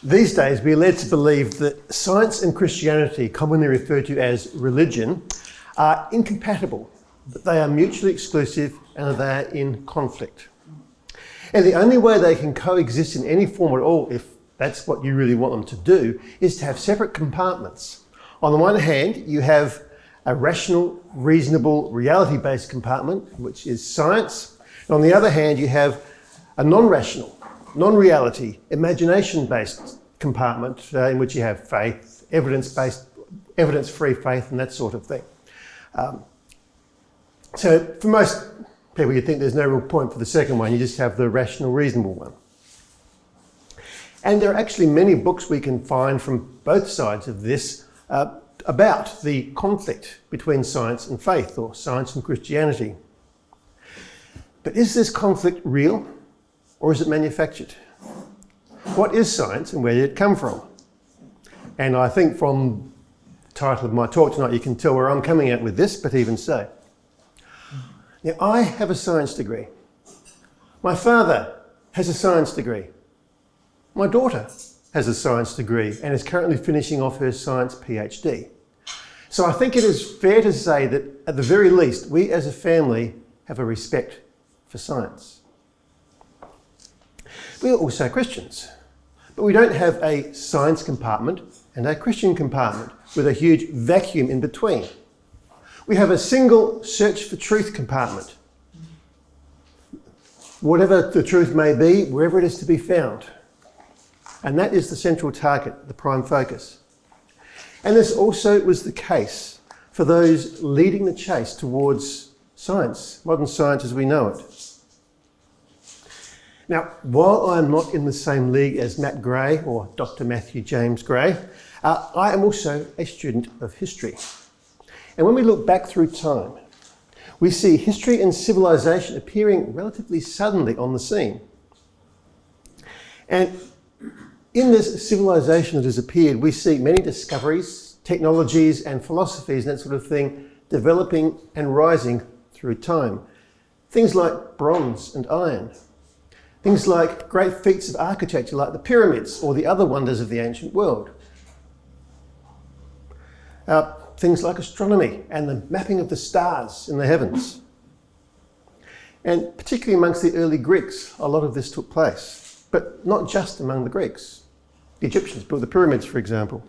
These days, we're led to believe that science and Christianity, commonly referred to as religion, are incompatible, that they are mutually exclusive and that they are in conflict. And the only way they can coexist in any form at all, if that's what you really want them to do, is to have separate compartments. On the one hand, you have a rational, reasonable, reality-based compartment, which is science. And on the other hand, you have a non-rational, non-reality, imagination-based compartment in which you have faith, evidence-based, evidence-free faith and that sort of thing. So for most people, you think there's no real point for the second one, you just have the rational, reasonable one. And there are actually many books we can find from both sides of this about the conflict between science and faith, or science and Christianity. But is this conflict real, or is it manufactured? What is science and where did it come from? And I think from the title of my talk tonight you can tell where I'm coming at with this, but even so. Now, I have a science degree. My father has a science degree. My daughter has a science degree and is currently finishing off her science PhD. So I think it is fair to say that at the very least, we as a family have a respect for science. We are also Christians, but we don't have a science compartment and a Christian compartment with a huge vacuum in between. We have a single search for truth compartment. Whatever the truth may be, wherever it is to be found. And that is the central target, the prime focus. And this also was the case for those leading the chase towards science, modern science as we know it. Now, while I'm not in the same league as Matt Gray or Dr. Matthew James Gray, I am also a student of history. And when we look back through time, we see history and civilization appearing relatively suddenly on the scene. And in this civilization that has appeared, we see many discoveries, technologies and philosophies and that sort of thing developing and rising through time. Things like bronze and iron. Things like great feats of architecture like the pyramids or the other wonders of the ancient world. Things like astronomy and the mapping of the stars in the heavens. And particularly amongst the early Greeks, a lot of this took place, but not just among the Greeks. The Egyptians built the pyramids, for example.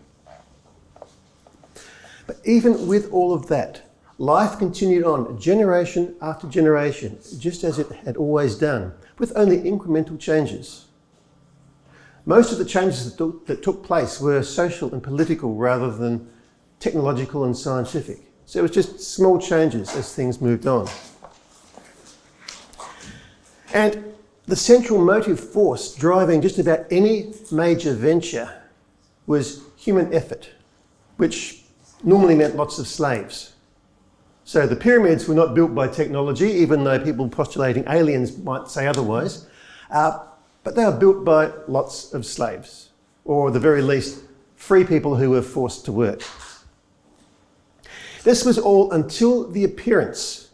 But even with all of that, life continued on generation after generation, just as it had always done, with only incremental changes. Most of the changes that took place were social and political rather than technological and scientific. So it was just small changes as things moved on. And the central motive force driving just about any major venture was human effort, which normally meant lots of slaves. So the pyramids were not built by technology, even though people postulating aliens might say otherwise, but they were built by lots of slaves, or at the very least, free people who were forced to work. This was all until the appearance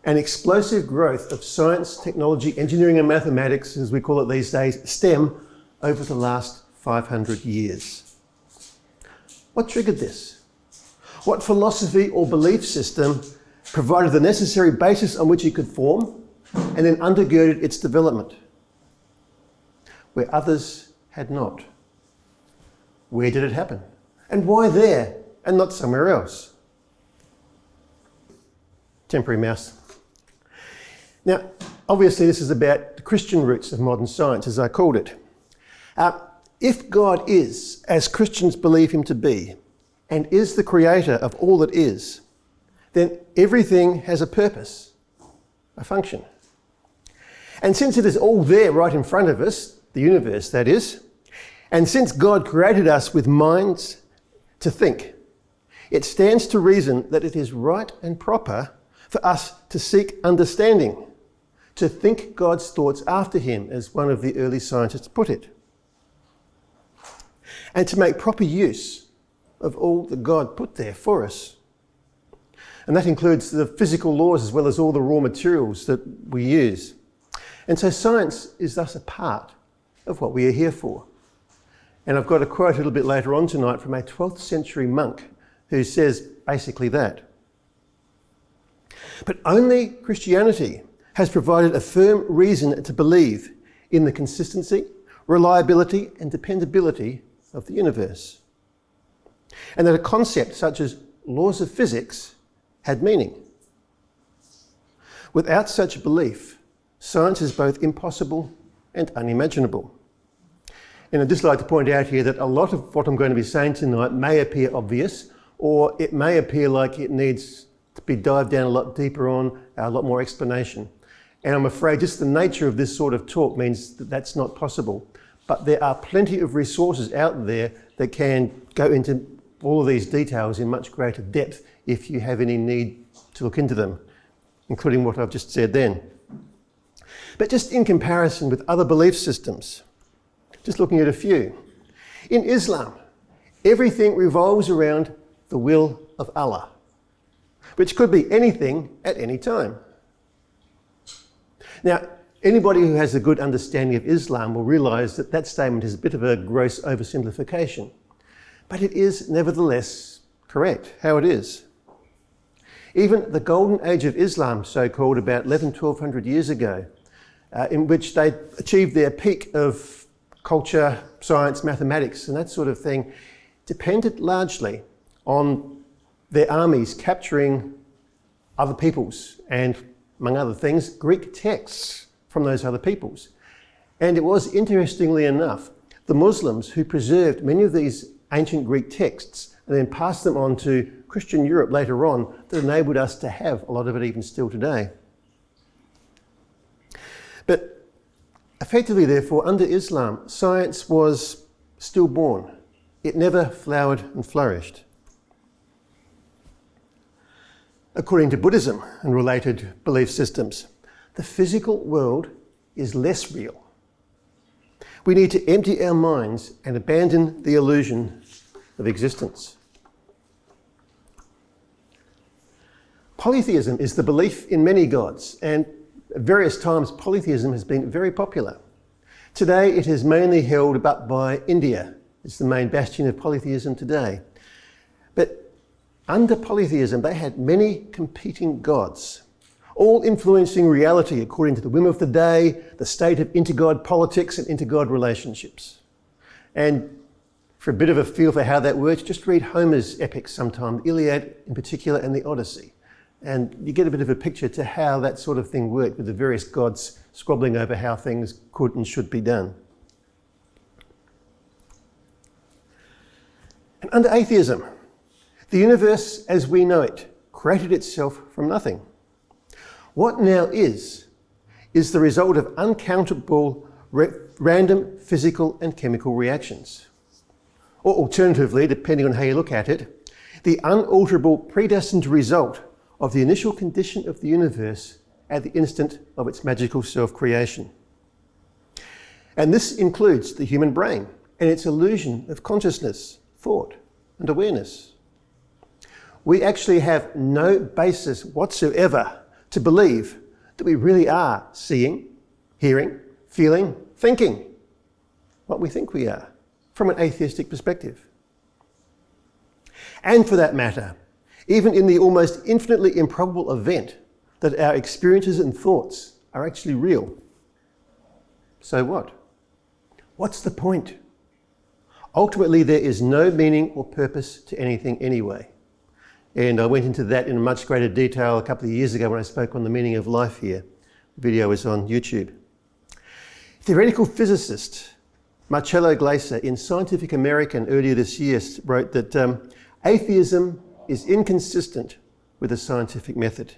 and explosive growth of science, technology, engineering and mathematics, as we call it these days, STEM, over the last 500 years. What triggered this? What philosophy or belief system provided the necessary basis on which it could form and then undergirded its development, where others had not? Where did it happen? And why there and not somewhere else? Temporary mouse. Now, obviously this is about the Christian roots of modern science, as I called it. If God is, as Christians believe him to be, and is the creator of all that is, then everything has a purpose, a function. And since it is all there right in front of us, the universe that is, and since God created us with minds to think, it stands to reason that it is right and proper for us to seek understanding, to think God's thoughts after him, as one of the early scientists put it, and to make proper use of all that God put there for us. And that includes the physical laws as well as all the raw materials that we use. And so science is thus a part of what we are here for. And I've got a quote a little bit later on tonight from a 12th century monk who says basically that. But only Christianity has provided a firm reason to believe in the consistency, reliability and dependability of the universe. And that a concept such as laws of physics had meaning. Without such belief, science is both impossible and unimaginable. And I'd just like to point out here that a lot of what I'm going to be saying tonight may appear obvious, or it may appear like it needs to be dived down a lot deeper on, a lot more explanation. And I'm afraid just the nature of this sort of talk means that that's not possible. But there are plenty of resources out there that can go into all of these details in much greater depth if you have any need to look into them, including what I've just said then. But just in comparison with other belief systems, just looking at a few. In Islam, everything revolves around the will of Allah, which could be anything at any time. Now, anybody who has a good understanding of Islam will realise that that statement is a bit of a gross oversimplification, but it is nevertheless correct how it is. Even the golden age of Islam, so-called, about 1200 years ago, in which they achieved their peak of culture, science, mathematics and that sort of thing, depended largely on their armies capturing other peoples and, among other things, Greek texts from those other peoples. And it was, interestingly enough, the Muslims who preserved many of these ancient Greek texts and then passed them on to Christian Europe later on that enabled us to have a lot of it even still today. But effectively, therefore, under Islam, science was stillborn. It never flowered and flourished. According to Buddhism and related belief systems, the physical world is less real. We need to empty our minds and abandon the illusion of existence. Polytheism is the belief in many gods, and at various times polytheism has been very popular. Today it is mainly held up by India. It's the main bastion of polytheism today. But under polytheism they had many competing gods, all influencing reality according to the whim of the day, the state of inter-god politics and inter-god relationships. And for a bit of a feel for how that works, just read Homer's epics sometime, the Iliad in particular and the Odyssey. And you get a bit of a picture to how that sort of thing worked with the various gods squabbling over how things could and should be done. And under atheism, the universe as we know it created itself from nothing. What now is the result of uncountable random physical and chemical reactions. Or alternatively, depending on how you look at it, the unalterable predestined result of the initial condition of the universe at the instant of its magical self-creation. And this includes the human brain and its illusion of consciousness, thought, and awareness. We actually have no basis whatsoever to believe that we really are seeing, hearing, feeling, thinking what we think we are from an atheistic perspective. And for that matter, even in the almost infinitely improbable event that our experiences and thoughts are actually real. So what? What's the point? Ultimately, there is no meaning or purpose to anything anyway. And I went into that in much greater detail a couple of years ago when I spoke on the meaning of life here. The video is on YouTube. Theoretical physicist Marcello Glaser in Scientific American earlier this year wrote that atheism is inconsistent with the scientific method.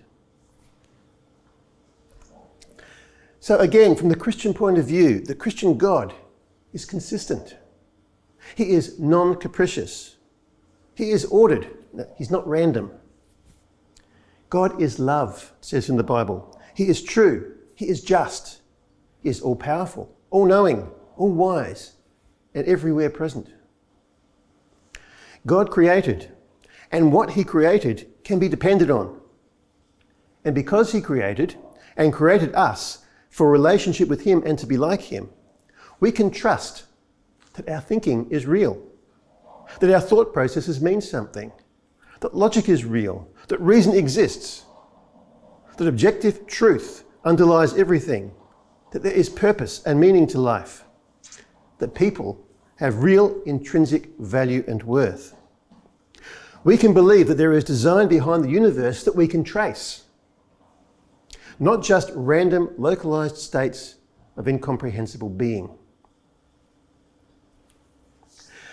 So again, from the Christian point of view, the Christian God is consistent. He is non-capricious. He is ordered. He's not random. God is love, it says in the Bible. He is true. He is just. He is all-powerful, all-knowing, all-wise, and everywhere present. God created, and what he created can be depended on. And because he created and created us for a relationship with him and to be like him, we can trust that our thinking is real, that our thought processes mean something, that logic is real, that reason exists, that objective truth underlies everything, that there is purpose and meaning to life, that people have real intrinsic value and worth. We can believe that there is design behind the universe that we can trace, not just random localized states of incomprehensible being.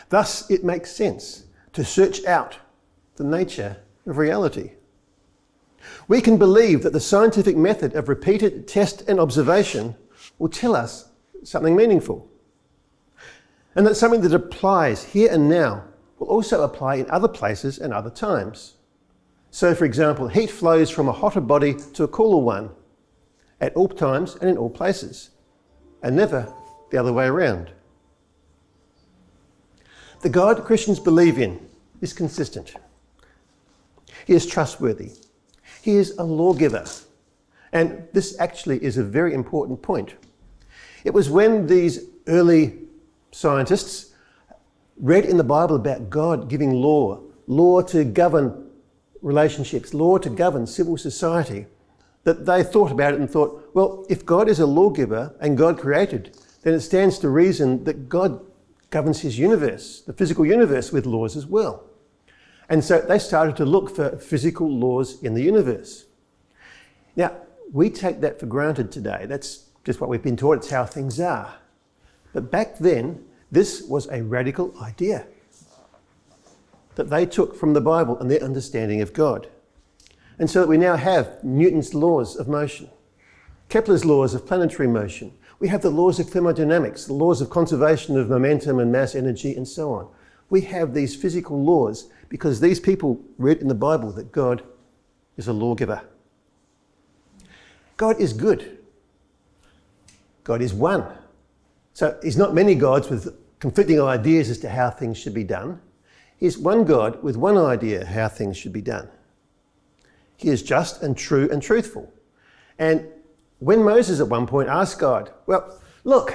Thus, it makes sense to search out the nature of reality. We can believe that the scientific method of repeated test and observation will tell us something meaningful, and that something that applies here and now will also apply in other places and other times. So, for example, heat flows from a hotter body to a cooler one at all times and in all places, and never the other way around. The God Christians believe in is consistent. He is trustworthy. He is a lawgiver. And this actually is a very important point. It was when these early scientists read in the Bible about God giving law to govern relationships, law to govern civil society, that they thought about it and thought, well, if God is a lawgiver and God created, then it stands to reason that God governs his universe, the physical universe, with laws as well. And so they started to look for physical laws in the universe. Now, we take that for granted today. That's just what we've been taught. It's how things are. But back then, this was a radical idea that they took from the Bible and their understanding of God. And so that we now have Newton's laws of motion, Kepler's laws of planetary motion. We have the laws of thermodynamics, the laws of conservation of momentum and mass energy, and so on. We have these physical laws because these people read in the Bible that God is a lawgiver. God is good. God is one. So he's not many gods with conflicting ideas as to how things should be done. He's one God with one idea how things should be done. He is just and true and truthful. And when Moses at one point asked God, well, look,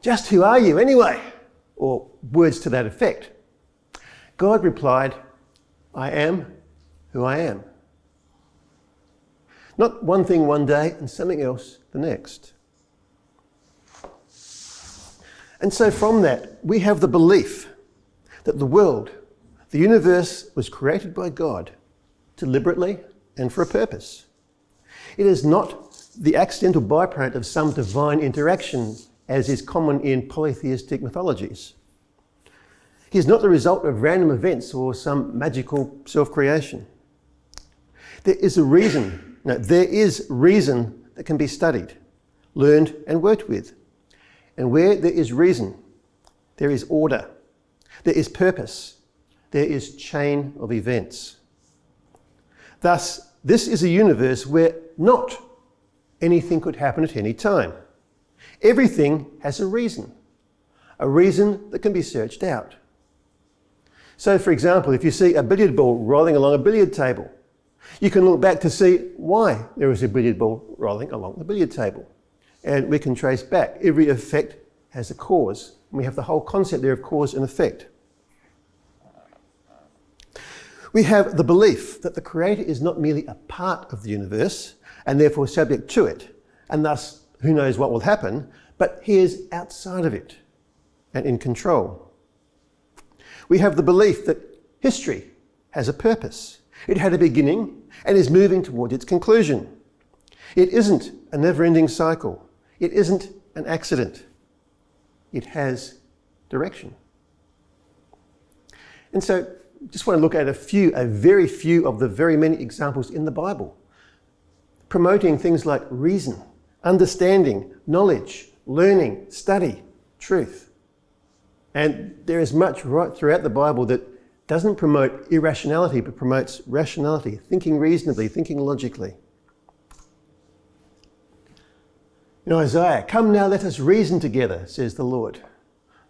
just who are you anyway? Or words to that effect, God replied, I am who I am. Not one thing one day and something else the next. And so from that, we have the belief that the world, the universe, was created by God deliberately and for a purpose. It is not the accidental byproduct of some divine interaction, as is common in polytheistic mythologies. He is not the result of random events or some magical self-creation. There is reason that can be studied, learned and worked with. And where there is reason, there is order, there is purpose, there is chain of events. Thus, this is a universe where not anything could happen at any time. Everything has a reason that can be searched out. So, for example, if you see a billiard ball rolling along a billiard table, you can look back to see why there is a billiard ball rolling along the billiard table. And we can trace back. Every effect has a cause. And we have the whole concept there of cause and effect. We have the belief that the Creator is not merely a part of the universe and therefore subject to it, and thus who knows what will happen, but he is outside of it and in control. We have the belief that history has a purpose. It had a beginning and is moving towards its conclusion. It isn't a never-ending cycle. It isn't an accident. It has direction. And so just want to look at a very few of the very many examples in the Bible, promoting things like reason, understanding, knowledge, learning, study, truth. And there is much right throughout the Bible that doesn't promote irrationality, but promotes rationality, thinking reasonably, thinking logically. In Isaiah, come now, let us reason together, says the Lord.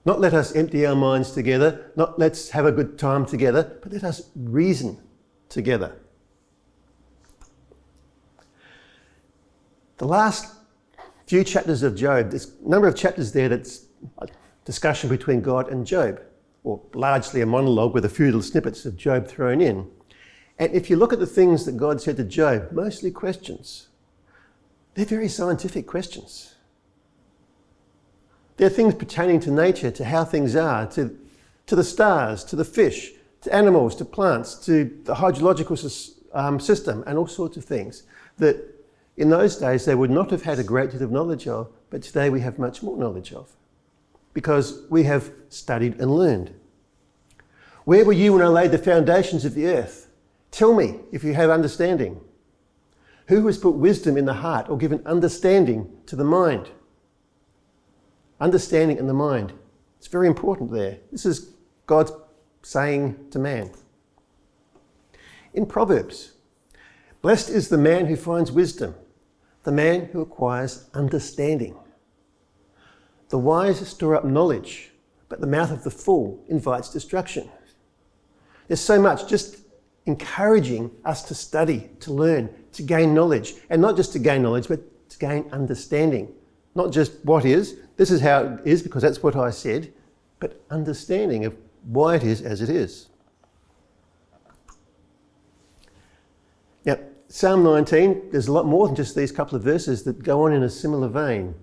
Not let us empty our minds together, not let's have a good time together, but let us reason together. The last few chapters of Job, there's a number of chapters there that's discussion between God and Job, or largely a monologue with a few little snippets of Job thrown in. And if you look at the things that God said to Job, mostly questions. They're very scientific questions. They're things pertaining to nature, to how things are, to the stars, to the fish, to animals, to plants, to the hydrological system, and all sorts of things that in those days they would not have had a great deal of knowledge of, but today we have much more knowledge of, because we have studied and learned. Where were you when I laid the foundations of the earth? Tell me if you have understanding. Who has put wisdom in the heart or given understanding to the mind? Understanding in the mind. It's very important there. This is God saying to man. In Proverbs, blessed is the man who finds wisdom, the man who acquires understanding. The wise store up knowledge, but the mouth of the fool invites destruction. There's so much just encouraging us to study, to learn, to gain knowledge. And not just to gain knowledge, but to gain understanding. Not just what is, this is how it is because that's what I said, but understanding of why it is as it is. Now, Psalm 19, there's a lot more than just these couple of verses that go on in a similar vein.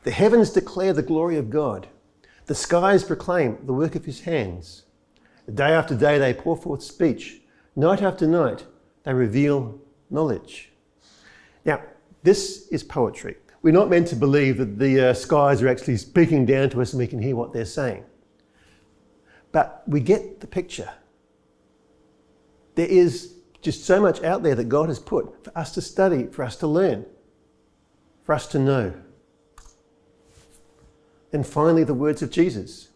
The heavens declare the glory of God. The skies proclaim the work of his hands. Day after day they pour forth speech. Night after night they reveal knowledge. Now, this is poetry. We're not meant to believe that the skies are actually speaking down to us and we can hear what they're saying. But we get the picture. There is just so much out there that God has put for us to study, for us to learn, for us to know. And finally, the words of Jesus.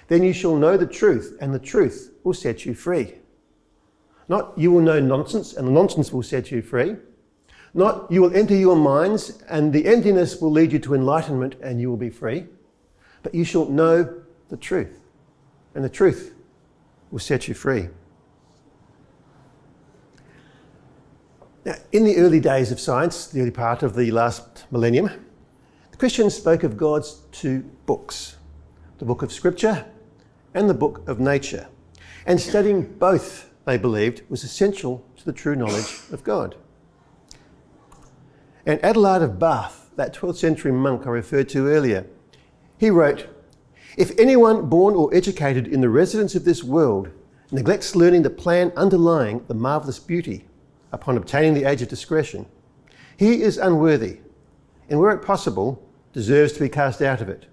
Then you shall know the truth, and the truth will set you free. Not you will know nonsense, and the nonsense will set you free. Not you will enter your minds, and the emptiness will lead you to enlightenment, and you will be free. But you shall know the truth, and the truth will set you free. Now, in the early days of science, the early part of the last millennium, the Christians spoke of God's two books, the book of Scripture and the book of nature. And studying both, they believed, was essential to the true knowledge of God. And Adelard of Bath, that 12th century monk I referred to earlier, he wrote, "If anyone born or educated in the residence of this world neglects learning the plan underlying the marvellous beauty upon obtaining the age of discretion, he is unworthy, and were it possible, deserves to be cast out of it."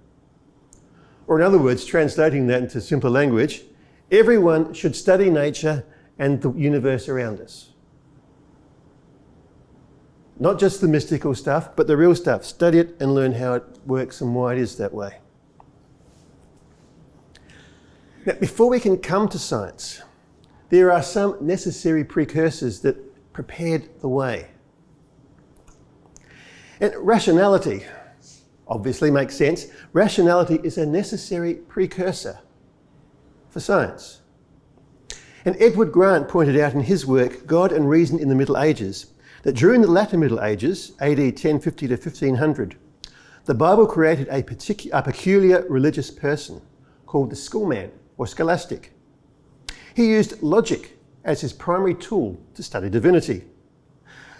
Or in other words, translating that into simpler language, everyone should study nature and the universe around us. Not just the mystical stuff, but the real stuff. Study it and learn how it works and why it is that way. Now, before we can come to science, there are some necessary precursors that prepared the way. And rationality obviously makes sense. Rationality is a necessary precursor for science. And Edward Grant pointed out in his work, God and Reason in the Middle Ages, that during the latter Middle Ages, AD 1050 to 1500, the Bible created a peculiar religious person called the schoolman or scholastic. He used logic as his primary tool to study divinity.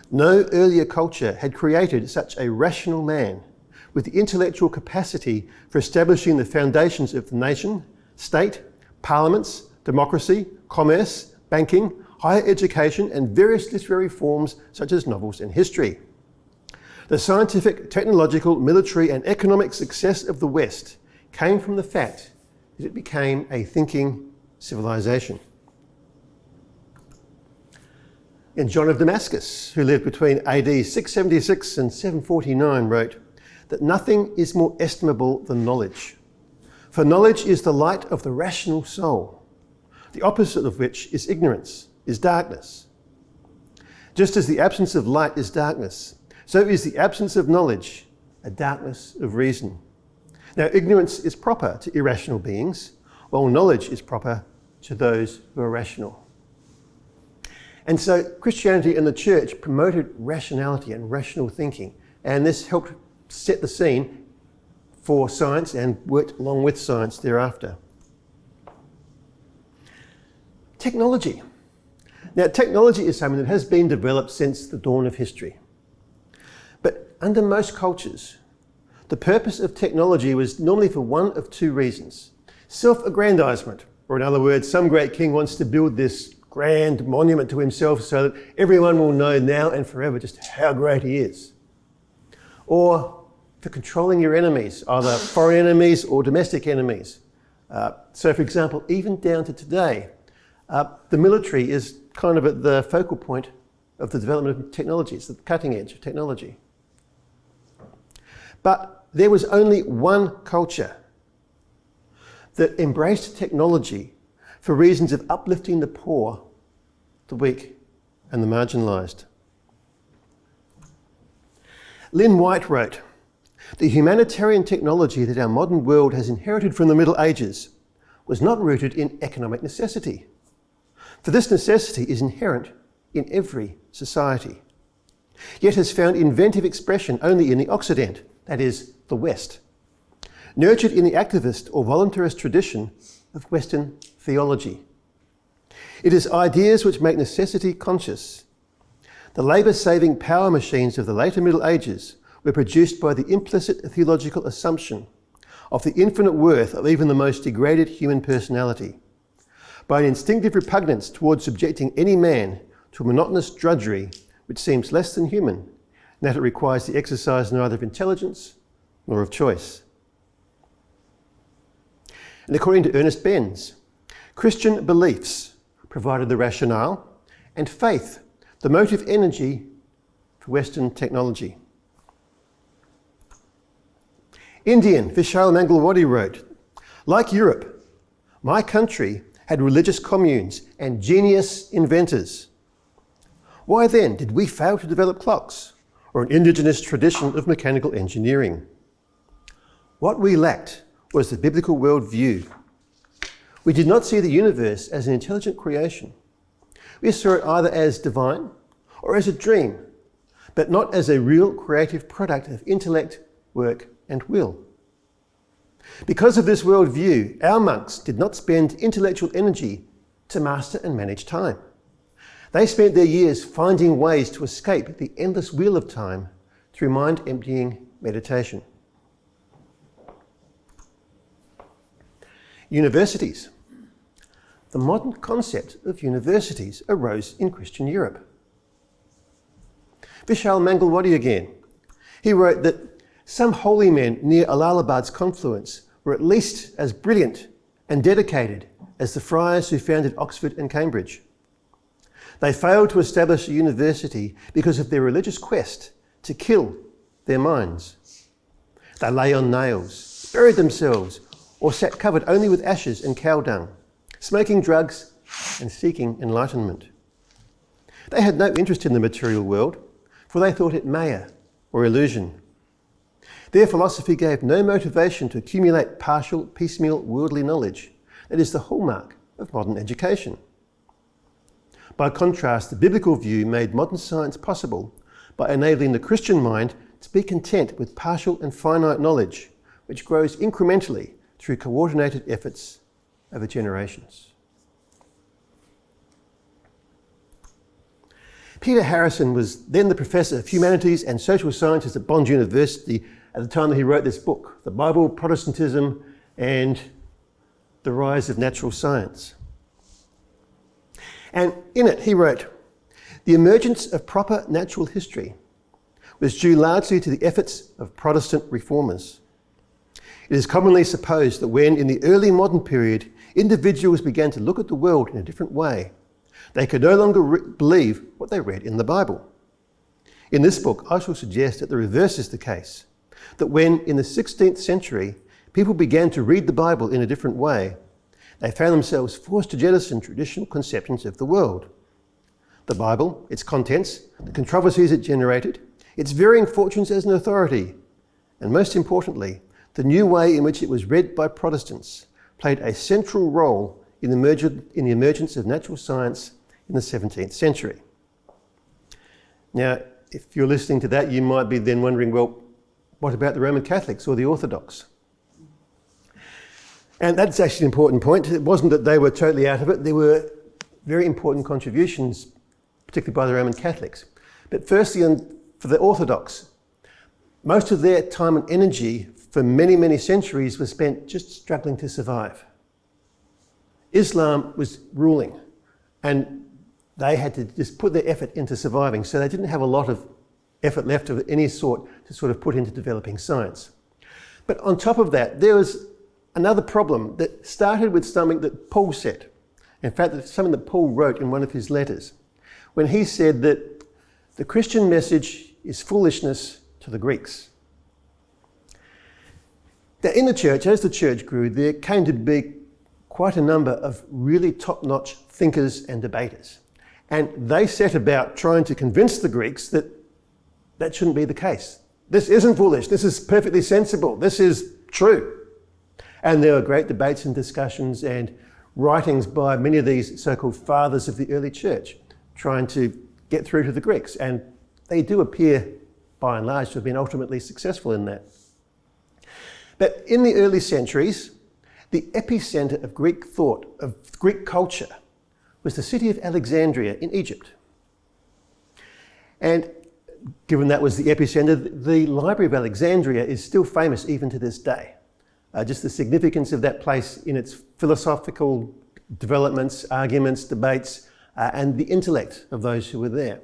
No earlier culture had created such a rational man with the intellectual capacity for establishing the foundations of the nation, state, parliaments, democracy, commerce, banking, higher education, and various literary forms such as novels and history. The scientific, technological, military, and economic success of the West came from the fact that it became a thinking civilization. And John of Damascus, who lived between AD 676 and 749, wrote that nothing is more estimable than knowledge. For knowledge is the light of the rational soul, the opposite of which is ignorance, is darkness. Just as the absence of light is darkness, so is the absence of knowledge a darkness of reason. Now, ignorance is proper to irrational beings, while knowledge is proper to those who are rational. And so Christianity and the church promoted rationality and rational thinking, and this helped set the scene for science and worked along with science thereafter. Technology. Now, technology is something that has been developed since the dawn of history. But under most cultures, the purpose of technology was normally for one of two reasons. Self-aggrandizement, or in other words, some great king wants to build this grand monument to himself so that everyone will know now and forever just how great he is. Or for controlling your enemies, either foreign enemies or domestic enemies. So for example, even down to today, the military is kind of at the focal point of the development of technology. It's the cutting edge of technology. But there was only one culture that embraced technology for reasons of uplifting the poor, the weak, and the marginalised. Lynn White wrote, "The humanitarian technology that our modern world has inherited from the Middle Ages was not rooted in economic necessity, for this necessity is inherent in every society, yet has found inventive expression only in the Occident, that is, the West, nurtured in the activist or voluntarist tradition of Western theology. It is ideas which make necessity conscious. The labour-saving power machines of the later Middle Ages were produced by the implicit theological assumption of the infinite worth of even the most degraded human personality, by an instinctive repugnance towards subjecting any man to a monotonous drudgery which seems less than human, and that it requires the exercise neither of intelligence nor of choice." And according to Ernest Benz, Christian beliefs provided the rationale, and faith the motive energy for Western technology. Indian Vishal Mangalwadi wrote, "Like Europe, my country had religious communes and genius inventors. Why then did we fail to develop clocks or an indigenous tradition of mechanical engineering? What we lacked was the biblical worldview. We did not see the universe as an intelligent creation. We saw it either as divine or as a dream, but not as a real creative product of intellect, work, and will. Because of this worldview, our monks did not spend intellectual energy to master and manage time. They spent their years finding ways to escape the endless wheel of time through mind-emptying meditation." Universities. The modern concept of universities arose in Christian Europe. Vishal Mangalwadi again. He wrote that some holy men near Allahabad's confluence were at least as brilliant and dedicated as the friars who founded Oxford and Cambridge. They failed to establish a university because of their religious quest to kill their minds. They lay on nails, buried themselves, or sat covered only with ashes and cow dung, smoking drugs and seeking enlightenment. They had no interest in the material world, for they thought it maya or illusion. Their philosophy gave no motivation to accumulate partial, piecemeal worldly knowledge that is the hallmark of modern education. By contrast, the biblical view made modern science possible by enabling the Christian mind to be content with partial and finite knowledge, which grows incrementally through coordinated efforts over generations. Peter Harrison was then the Professor of Humanities and Social Sciences at Bond University at the time that he wrote this book, The Bible, Protestantism, and the Rise of Natural Science. And in it he wrote, "The emergence of proper natural history was due largely to the efforts of Protestant reformers. It is commonly supposed that when, in the early modern period, individuals began to look at the world in a different way, they could no longer believe what they read in the Bible. In this book, I shall suggest that the reverse is the case, that when, in the 16th century, people began to read the Bible in a different way, they found themselves forced to jettison traditional conceptions of the world. The Bible, its contents, the controversies it generated, its varying fortunes as an authority, and most importantly, the new way in which it was read by Protestants, played a central role in the emergence of natural science in the 17th century." Now, if you're listening to that, you might be then wondering, well, what about the Roman Catholics or the Orthodox? And that's actually an important point. It wasn't that they were totally out of it. There were very important contributions, particularly by the Roman Catholics. But firstly, for the Orthodox, most of their time and energy for many, many centuries was spent just struggling to survive. Islam was ruling, and they had to just put their effort into surviving, so they didn't have a lot of effort left of any sort to sort of put into developing science. But on top of that, there was another problem that started with something that Paul said. In fact, it's something that Paul wrote in one of his letters, when he said that the Christian message is foolishness to the Greeks. Now, in the church, as the church grew, there came to be quite a number of really top-notch thinkers and debaters. And they set about trying to convince the Greeks that that shouldn't be the case. This isn't foolish. This is perfectly sensible. This is true. And there were great debates and discussions and writings by many of these so-called fathers of the early church trying to get through to the Greeks. And they do appear, by and large, to have been ultimately successful in that. But in the early centuries, the epicenter of Greek thought, of Greek culture, was the city of Alexandria in Egypt. And given that was the epicenter, the Library of Alexandria is still famous even to this day. Just the significance of that place in its philosophical developments, arguments, debates, and the intellect of those who were there.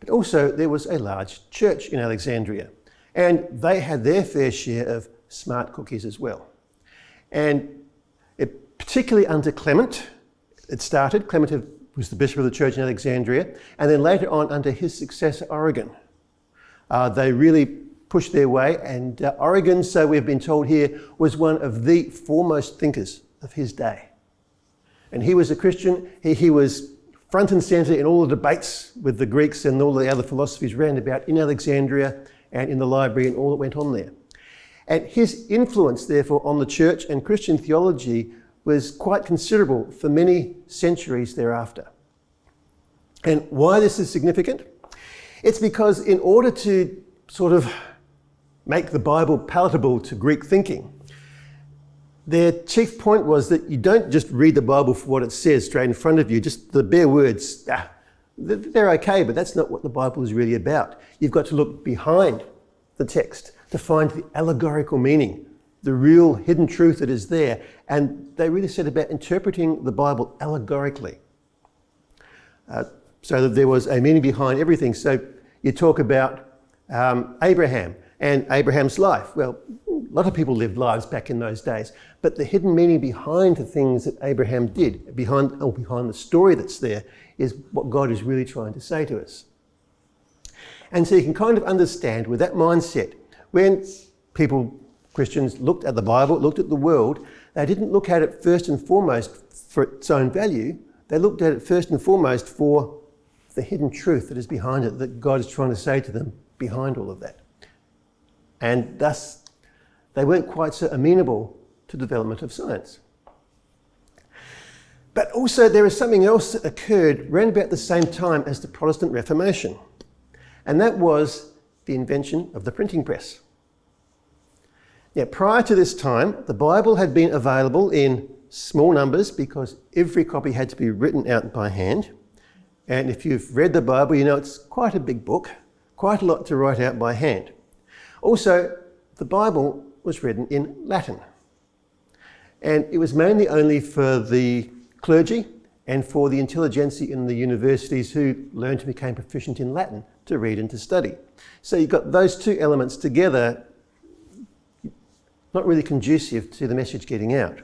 But also there was a large church in Alexandria, and they had their fair share of smart cookies as well. And particularly under Clement, it started. Clement was the bishop of the church in Alexandria, and then later on under his successor Origen. They really pushed their way, and Origen, so we've been told here, was one of the foremost thinkers of his day. And he was a Christian. He was front and centre in all the debates with the Greeks and all the other philosophies round about in Alexandria and in the library and all that went on there. And his influence, therefore, on the church and Christian theology was quite considerable for many centuries thereafter. And why this is significant? It's because in order to sort of make the Bible palatable to Greek thinking, their chief point was that you don't just read the Bible for what it says straight in front of you, just the bare words. They're okay, but that's not what the Bible is really about. You've got to look behind the text to find the allegorical meaning, the real hidden truth that is there. And they really set about interpreting the Bible allegorically, so that there was a meaning behind everything. So you talk about Abraham and Abraham's life. Well, a lot of people lived lives back in those days, but the hidden meaning behind the things that Abraham did, behind the story that's there, is what God is really trying to say to us. And so you can kind of understand with that mindset, when people, Christians, looked at the Bible, looked at the world, they didn't look at it first and foremost for its own value. They looked at it first and foremost for the hidden truth that is behind it, that God is trying to say to them behind all of that. And thus, they weren't quite so amenable to development of science. But also there is something else that occurred around about the same time as the Protestant Reformation, and that was the invention of the printing press. Now, prior to this time, the Bible had been available in small numbers because every copy had to be written out by hand. And if you've read the Bible, you know it's quite a big book, quite a lot to write out by hand. Also, the Bible was written in Latin. And it was mainly only for the clergy and for the intelligentsia in the universities who learned to become proficient in Latin to read and to study. So you've got those two elements together, not really conducive to the message getting out.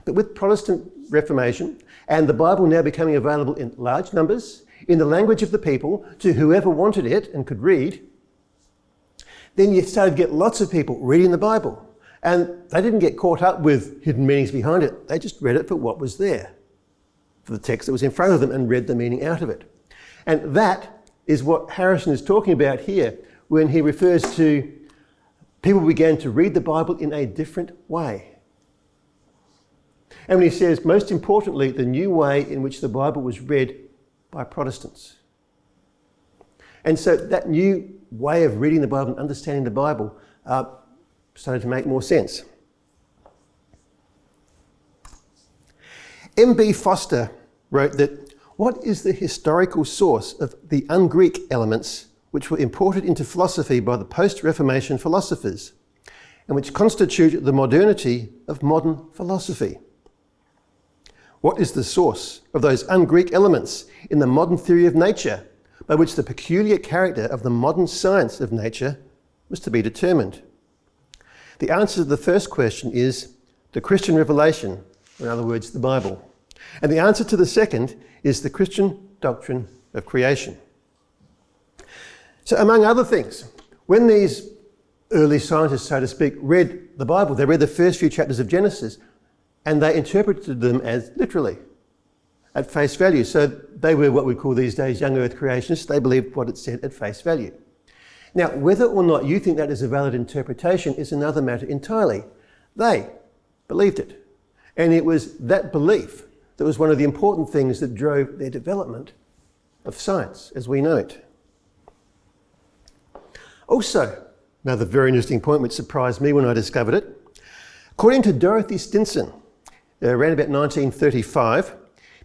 But with Protestant Reformation and the Bible now becoming available in large numbers, in the language of the people, to whoever wanted it and could read, then you started to get lots of people reading the Bible. And they didn't get caught up with hidden meanings behind it. They just read it for what was there, for the text that was in front of them, and read the meaning out of it. And that is what Harrison is talking about here when he refers to people began to read the Bible in a different way. And when he says, most importantly, the new way in which the Bible was read by Protestants. And so that new way of reading the Bible and understanding the Bible started to make more sense. M.B. Foster wrote that, what is the historical source of the un-Greek elements which were imported into philosophy by the post-Reformation philosophers, and which constitute the modernity of modern philosophy? What is the source of those un-Greek elements in the modern theory of nature, by which the peculiar character of the modern science of nature was to be determined? The answer to the first question is the Christian revelation, or in other words, the Bible. And the answer to the second is the Christian doctrine of creation. So among other things, when these early scientists, so to speak, read the Bible, they read the first few chapters of Genesis, and they interpreted them as literally, at face value. So they were what we call these days young earth creationists. They believed what it said at face value. Now, whether or not you think that is a valid interpretation is another matter entirely. They believed it. And it was that belief that was one of the important things that drove their development of science as we know it. Also, another very interesting point which surprised me when I discovered it. According to Dorothy Stinson, around about 1935,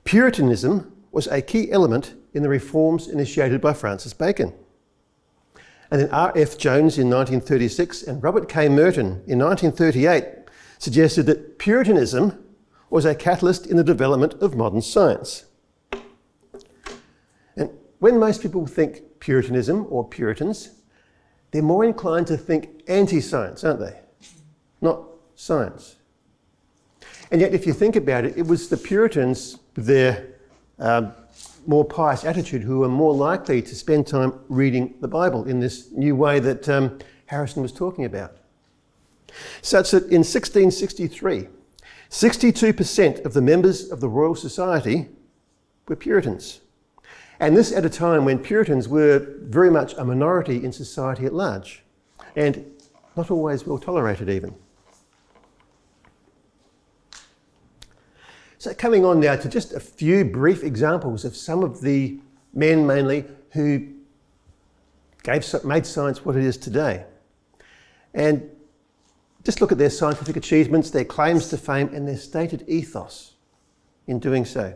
Puritanism was a key element in the reforms initiated by Francis Bacon. And then R.F. Jones in 1936 and Robert K. Merton in 1938 suggested that Puritanism was a catalyst in the development of modern science. And when most people think Puritanism or Puritans, they're more inclined to think anti-science, aren't they? Not science. And yet, if you think about it, it was the Puritans, with their more pious attitude, who were more likely to spend time reading the Bible in this new way that Harrison was talking about. Such that in 1663, 62% of the members of the Royal Society were Puritans. And this at a time when Puritans were very much a minority in society at large, and not always well tolerated even. So coming on now to just a few brief examples of some of the men mainly who made science what it is today. And just look at their scientific achievements, their claims to fame, and their stated ethos in doing so.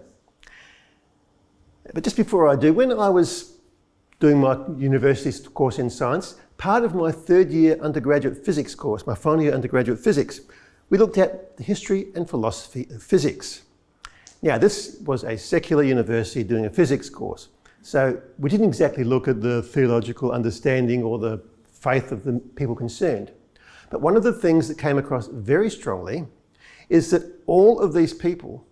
But just before I do, when I was doing my university course in science, part of my third year undergraduate physics course, my final year undergraduate physics, we looked at the history and philosophy of physics. Now, this was a secular university doing a physics course, so we didn't exactly look at the theological understanding or the faith of the people concerned. But one of the things that came across very strongly is that all of these people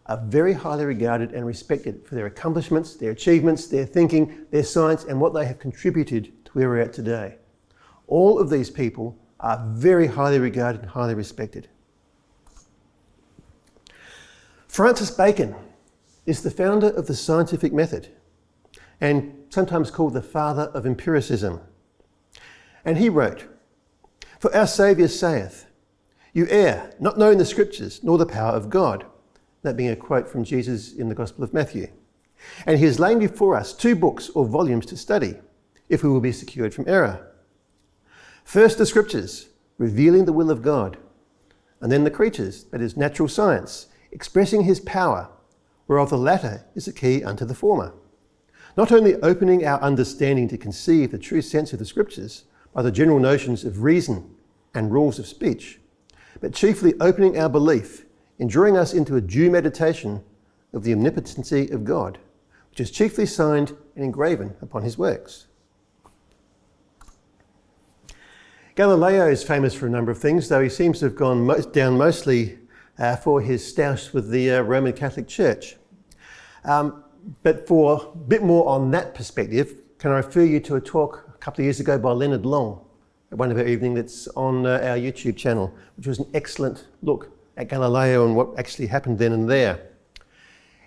are very highly regarded and respected for their accomplishments, their achievements, their thinking, their science, and what they have contributed to where we're at today. All of these people are very highly regarded and highly respected. Francis Bacon is the founder of the scientific method and sometimes called the father of empiricism. And he wrote, "For our Saviour saith, you err, not knowing the Scriptures, nor the power of God." That being a quote from Jesus in the Gospel of Matthew. "And he has laid before us 2 books or volumes to study, if we will be secured from error. First the Scriptures, revealing the will of God, and then the creatures, that is natural science, expressing his power, whereof the latter is a key unto the former. Not only opening our understanding to conceive the true sense of the Scriptures by the general notions of reason and rules of speech, but chiefly opening our belief in drawing us into a due meditation of the omnipotency of God, which is chiefly signed and engraven upon his works." Galileo is famous for a number of things, though he seems to have gone down mostly for his stoush with the Roman Catholic Church. But for a bit more on that perspective, can I refer you to a talk a couple of years ago by Leonard Long at one of our evenings that's on our YouTube channel, which was an excellent look at Galileo and what actually happened then and there.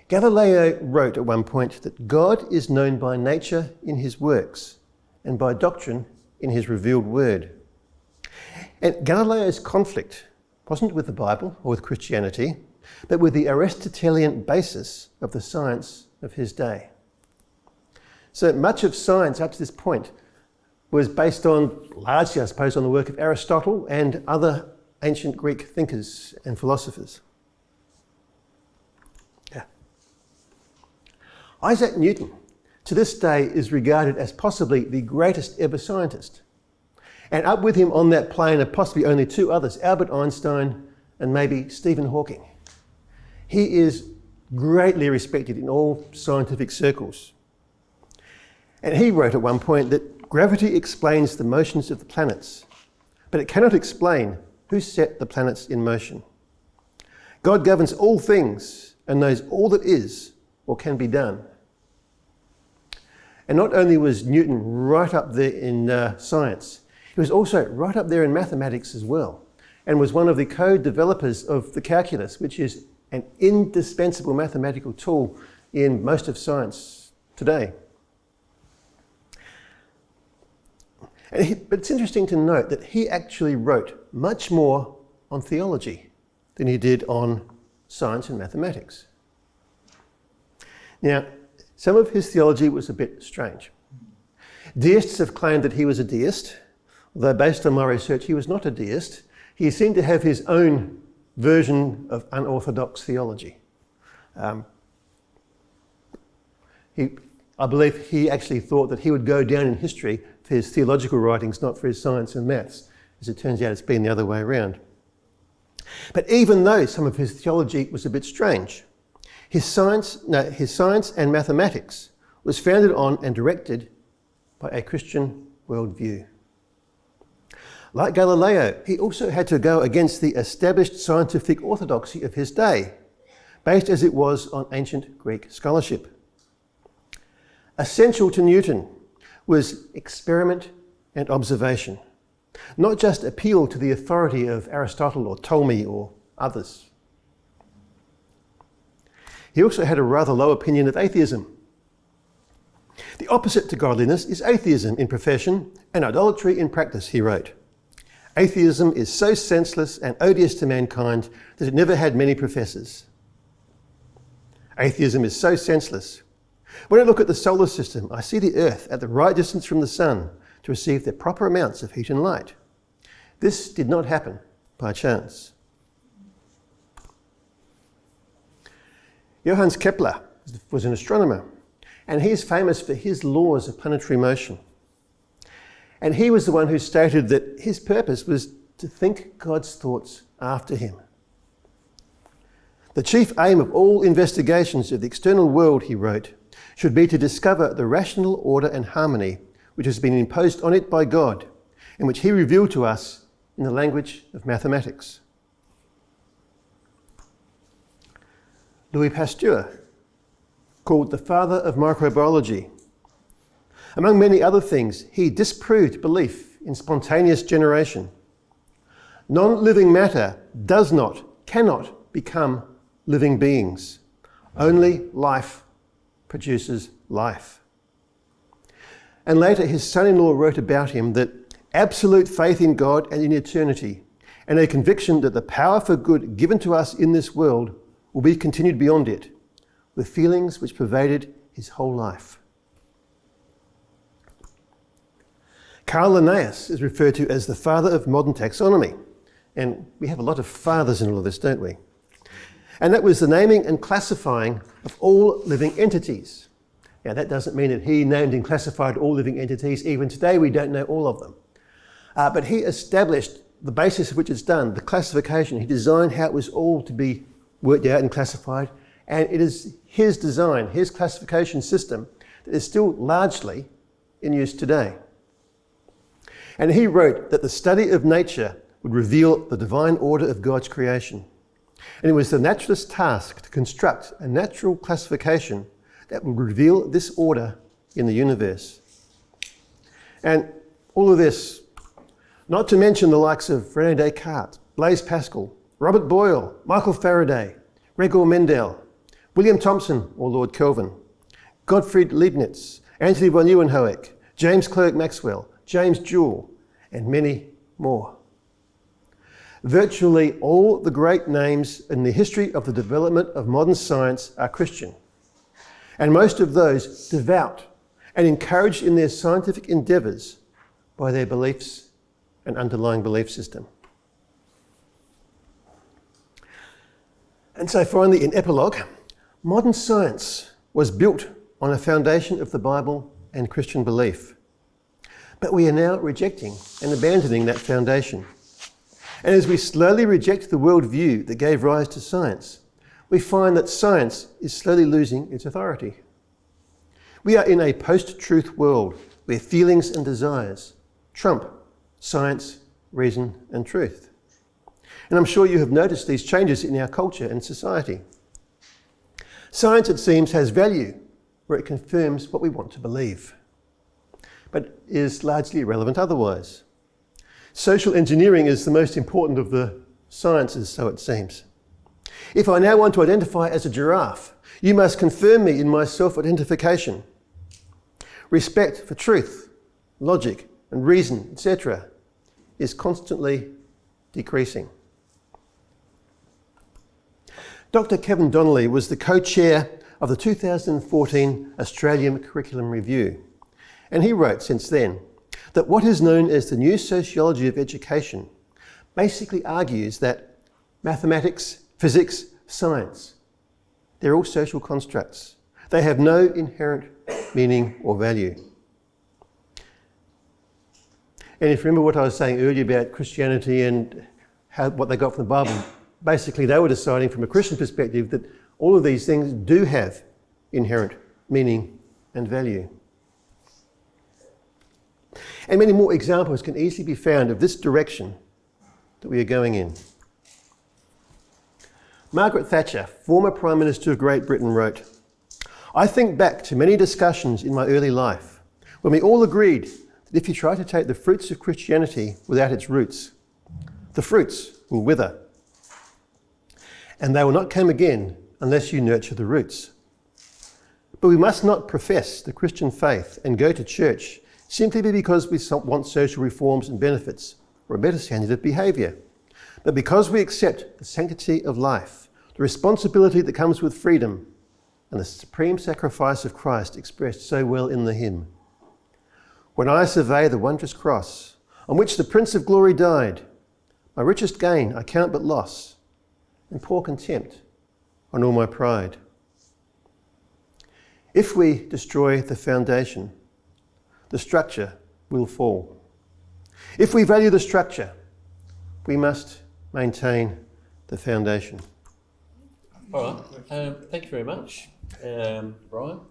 Galileo wrote at one point that God is known by nature in his works and by doctrine in his revealed word. And Galileo's conflict wasn't with the Bible or with Christianity, but with the Aristotelian basis of the science of his day. So much of science up to this point was based on, largely I suppose, on the work of Aristotle and other ancient Greek thinkers and philosophers. Isaac Newton, to this day, is regarded as possibly the greatest ever scientist. And up with him on that plane are possibly only two others, Albert Einstein and maybe Stephen Hawking. He is greatly respected in all scientific circles. And he wrote at one point that gravity explains the motions of the planets, but it cannot explain who set the planets in motion. God governs all things and knows all that is or can be done. And not only was Newton right up there in science, he was also right up there in mathematics as well, and was one of the co-developers of the calculus, which is an indispensable mathematical tool in most of science today. But it's interesting to note that he actually wrote much more on theology than he did on science and mathematics. Now, some of his theology was a bit strange. Deists have claimed that he was a deist, although based on my research, he was not a deist. He seemed to have his own version of unorthodox theology. I believe he actually thought that he would go down in history for his theological writings, not for his science and maths. As it turns out, it's been the other way around. But even though some of his theology was a bit strange, his science and mathematics was founded on and directed by a Christian worldview. Like Galileo, he also had to go against the established scientific orthodoxy of his day, based as it was on ancient Greek scholarship. Essential to Newton was experiment and observation, not just appeal to the authority of Aristotle or Ptolemy or others. He also had a rather low opinion of atheism. The opposite to godliness is atheism in profession and idolatry in practice, he wrote. Atheism is so senseless and odious to mankind that it never had many professors. Atheism is so senseless. When I look at the solar system, I see the Earth at the right distance from the Sun to receive the proper amounts of heat and light. This did not happen by chance. Johannes Kepler was an astronomer, and he is famous for his laws of planetary motion. And he was the one who stated that his purpose was to think God's thoughts after him. The chief aim of all investigations of the external world, he wrote, should be to discover the rational order and harmony which has been imposed on it by God, and which he revealed to us in the language of mathematics. Louis Pasteur, called the father of microbiology. Among many other things, he disproved belief in spontaneous generation. Non-living matter cannot become living beings. Only life produces life. And later his son-in-law wrote about him that absolute faith in God and in eternity, and a conviction that the power for good given to us in this world will be continued beyond it, were feelings which pervaded his whole life. Carl Linnaeus is referred to as the father of modern taxonomy. And we have a lot of fathers in all of this, don't we? And that was the naming and classifying of all living entities. Now, that doesn't mean that he named and classified all living entities. Even today, we don't know all of them. But he established the basis of which it's done, the classification. He designed how it was all to be worked out and classified. And it is his design, his classification system, that is still largely in use today. And he wrote that the study of nature would reveal the divine order of God's creation. And it was the naturalist's task to construct a natural classification that would reveal this order in the universe. And all of this, not to mention the likes of René Descartes, Blaise Pascal, Robert Boyle, Michael Faraday, Gregor Mendel, William Thomson or Lord Kelvin, Gottfried Leibniz, Antony von Leeuwenhoek, James Clerk Maxwell, James Joule, and many more. Virtually all the great names in the history of the development of modern science are Christian, and most of those devout and encouraged in their scientific endeavours by their beliefs and underlying belief system. And so finally, in epilogue, modern science was built on a foundation of the Bible and Christian belief. But we are now rejecting and abandoning that foundation. And as we slowly reject the worldview that gave rise to science, we find that science is slowly losing its authority. We are in a post-truth world where feelings and desires trump science, reason, and truth. And I'm sure you have noticed these changes in our culture and society. Science, it seems, has value where it confirms what we want to believe, but is largely irrelevant otherwise. Social engineering is the most important of the sciences, so it seems. If I now want to identify as a giraffe, you must confirm me in my self-identification. Respect for truth, logic, and reason, etc., is constantly decreasing. Dr. Kevin Donnelly was the co-chair of the 2014 Australian Curriculum Review, and he wrote since then that what is known as the new sociology of education basically argues that mathematics, physics, science, they're all social constructs. They have no inherent meaning or value. And if you remember what I was saying earlier about Christianity and what they got from the Bible, basically they were deciding from a Christian perspective that all of these things do have inherent meaning and value. And many more examples can easily be found of this direction that we are going in. Margaret Thatcher, former Prime Minister of Great Britain, wrote, "I think back to many discussions in my early life when we all agreed that if you try to take the fruits of Christianity without its roots, the fruits will wither. And they will not come again unless you nurture the roots. But we must not profess the Christian faith and go to church simply because we want social reforms and benefits or a better standard of behaviour, but because we accept the sanctity of life, the responsibility that comes with freedom, and the supreme sacrifice of Christ expressed so well in the hymn. When I survey the wondrous cross on which the Prince of Glory died, my richest gain I count but loss, and pour contempt on all my pride." If we destroy the foundation, the structure will fall. If we value the structure, we must maintain the foundation. All right, thank you very much, Brian.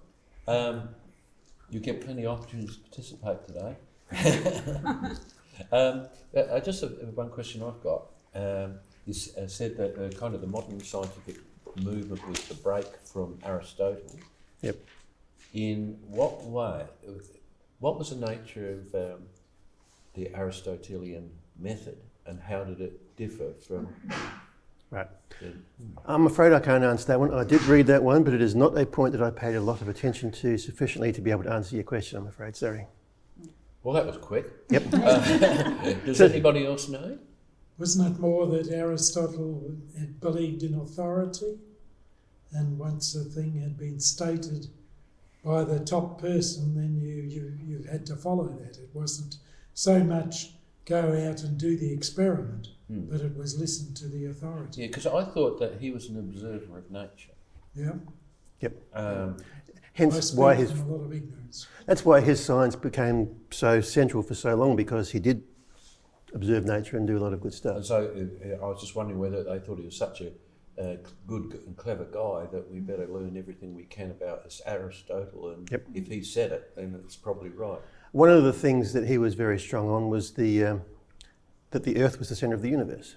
You get plenty of opportunities to participate today. Just one question I've got. You said that kind of the modern scientific movement was the break from Aristotle. Yep. In what way? What was the nature of the Aristotelian method, and how did it differ from? Right. I'm afraid I can't answer that one. I did read that one, but it is not a point that I paid a lot of attention to sufficiently to be able to answer your question, I'm afraid. Sorry. Well, that was quick. Yep. Does anybody else know? Wasn't it more that Aristotle had believed in authority, and once a thing had been stated by the top person, then you had to follow that. It wasn't so much go out and do the experiment, but it was listen to the authority. Yeah, because I thought that he was an observer of nature. Yeah. Yep. Hence I why speak from a lot of ignorance. that's why his science became so central for so long, because he did observe nature and do a lot of good stuff. And so I was just wondering whether they thought he was such a good and clever guy that we better learn everything we can about this Aristotle, and if he said it, then it's probably right. One of the things that he was very strong on was that the Earth was the centre of the universe.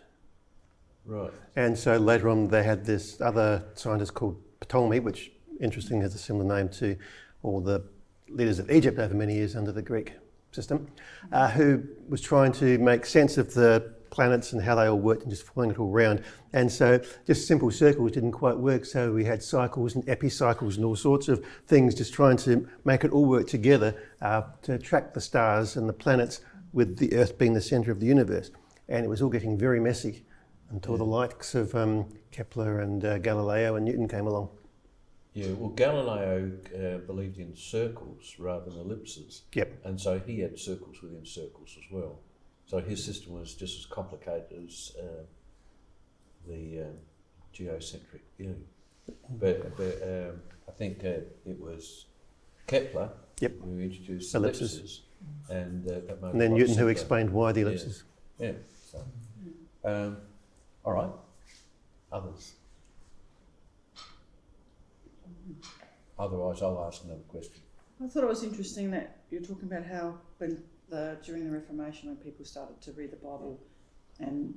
Right. And so later on they had this other scientist called Ptolemy, which interestingly has a similar name to all the leaders of Egypt over many years under the Greek system, who was trying to make sense of the planets and how they all worked and just following it all around. And so just simple circles didn't quite work, so we had cycles and epicycles and all sorts of things, just trying to make it all work together to track the stars and the planets, with the Earth being the centre of the universe. And it was all getting very messy until the likes of Kepler and Galileo and Newton came along. Yeah, well, Galileo believed in circles rather than ellipses. Yep. And so he had circles within circles as well. So his system was just as complicated as the geocentric view. But I think it was Kepler, Yep. who introduced Ellipses. ellipses, and that made And then it a lot Newton, who simpler. explained why the ellipses. Yeah. So, all right. Others. Otherwise, I'll ask another question. I thought it was interesting that you're talking about how during the Reformation, when people started to read the Bible and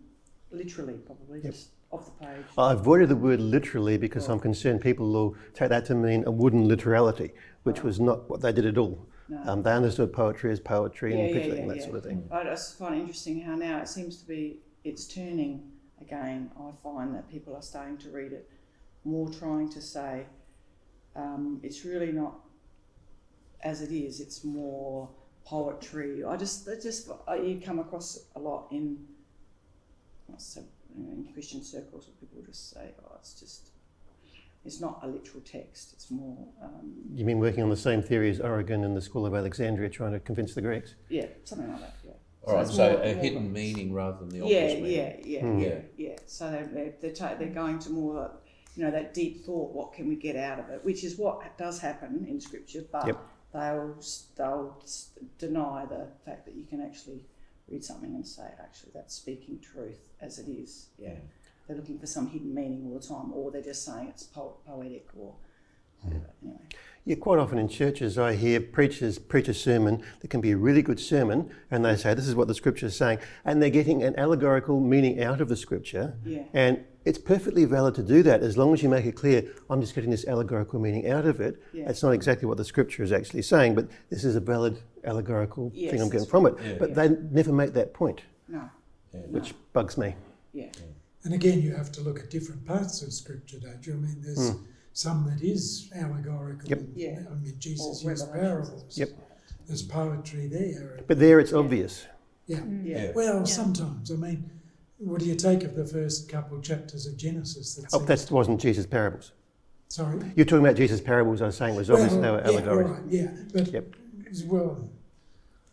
literally, probably just off the page. I avoided the word literally because I'm concerned people will take that to mean a wooden literality, which was not what they did at all. No. They understood poetry as poetry and picture and that sort of thing. I just find it interesting how now it seems to be, it's turning again. I find that people are starting to read it more, trying to say it's really not as it is, it's more poetry. You come across a lot in Christian circles where people just say, it's not a literal text, it's more... You mean working on the same theory as Origen and the School of Alexandria trying to convince the Greeks? Yeah, something like that, yeah. All right, so a hidden meaning rather than the obvious meaning. Yeah. So they're going to more, that deep thought, what can we get out of it, which is what does happen in Scripture, but they'll deny the fact that you can actually read something and say, actually, that's speaking truth as it is. Yeah. They're looking for some hidden meaning all the time, or they're just saying it's poetic or anyway. Yeah, quite often in churches I hear preachers preach a sermon that can be a really good sermon and they say this is what the scripture is saying, and they're getting an allegorical meaning out of the scripture. Yeah. And it's perfectly valid to do that as long as you make it clear, I'm just getting this allegorical meaning out of it. Yeah. It's not exactly what the scripture is actually saying, but this is a valid allegorical thing I'm getting that's from it. Yeah. But they never make that point, No. which bugs me. Yeah. And again, you have to look at different parts of Scripture, don't you? I mean, there's some that is allegorical. Yep. And, Yeah. I mean, Jesus Or used revelations. parables. Yep. There's poetry there. But there it's obvious. Yeah. Yeah. Well, sometimes. I mean, what do you take of the first couple of chapters of Genesis? That wasn't Jesus' parables. Sorry? You're talking about Jesus' parables, I was saying, was obvious they were allegories. Right, yeah. But, well,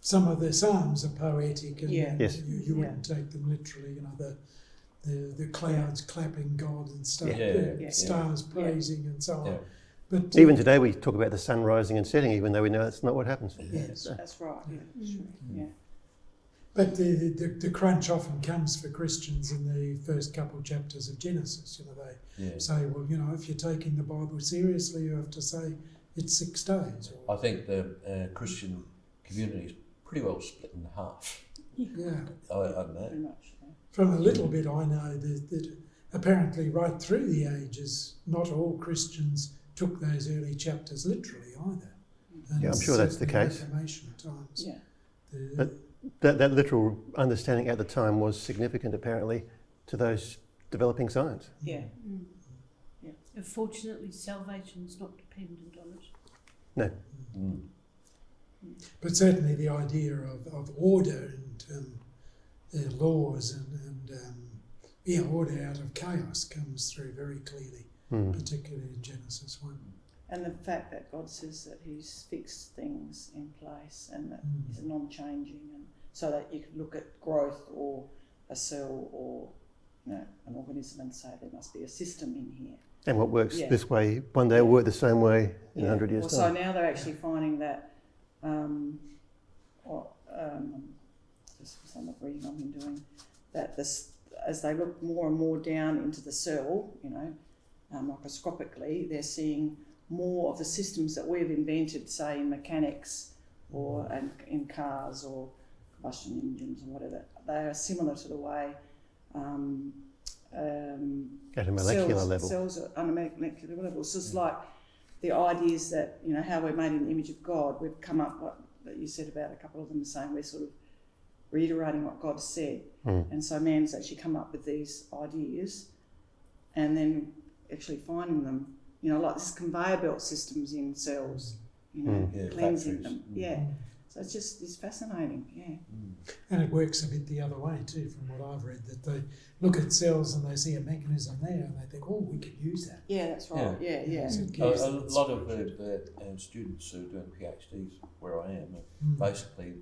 some of the Psalms are poetic and Yes. you wouldn't take them literally, the clouds clapping God and stuff, stars praising and so on. Yeah. But Even today we talk about the sun rising and setting, even though we know that's not what happens. yes. That's right. Yeah. That's true. Yeah. But the crunch often comes for Christians in the first couple chapters of Genesis. They say, well, if you're taking the Bible seriously, you have to say it's 6 days. I think the Christian community is pretty well split in half. Yeah. I don't know. Very much. Yeah. From a little bit I know that apparently right through the ages, not all Christians took those early chapters literally either. And Yeah, I'm sure that's the certainly case. Reformation times. Yeah. That literal understanding at the time was significant, apparently, to those developing science. Yeah. Fortunately, salvation's not dependent on it. No. But certainly the idea of order and laws and order out of chaos comes through very clearly, particularly in Genesis 1. And the fact that God says that He's fixed things in place and that He's non-changing, and so that you could look at growth or a cell or an organism and say there must be a system in here. And what works this way, one day will work the same way in 100 years' So time. now they're actually finding that, just some of the reading I've been doing, that as they look more and more down into the cell, microscopically, they're seeing more of the systems that we've invented, say in mechanics or in cars or combustion engines or whatever. They are similar to the way At a molecular level. cells are on a molecular level. So it's like the ideas that, how we're made in the image of God. We've come up, what that you said about a couple of them saying we're sort of reiterating what God said. And so man's actually come up with these ideas and then actually finding them, like this conveyor belt systems in cells, cleansing them. Yeah. So it's fascinating, And it works a bit the other way too, from what I've read, that they look at cells and they see a mechanism there and they think, oh, we could use that. Yeah, that's right. Yeah. So it A gives lot of the students who are doing PhDs where I am are basically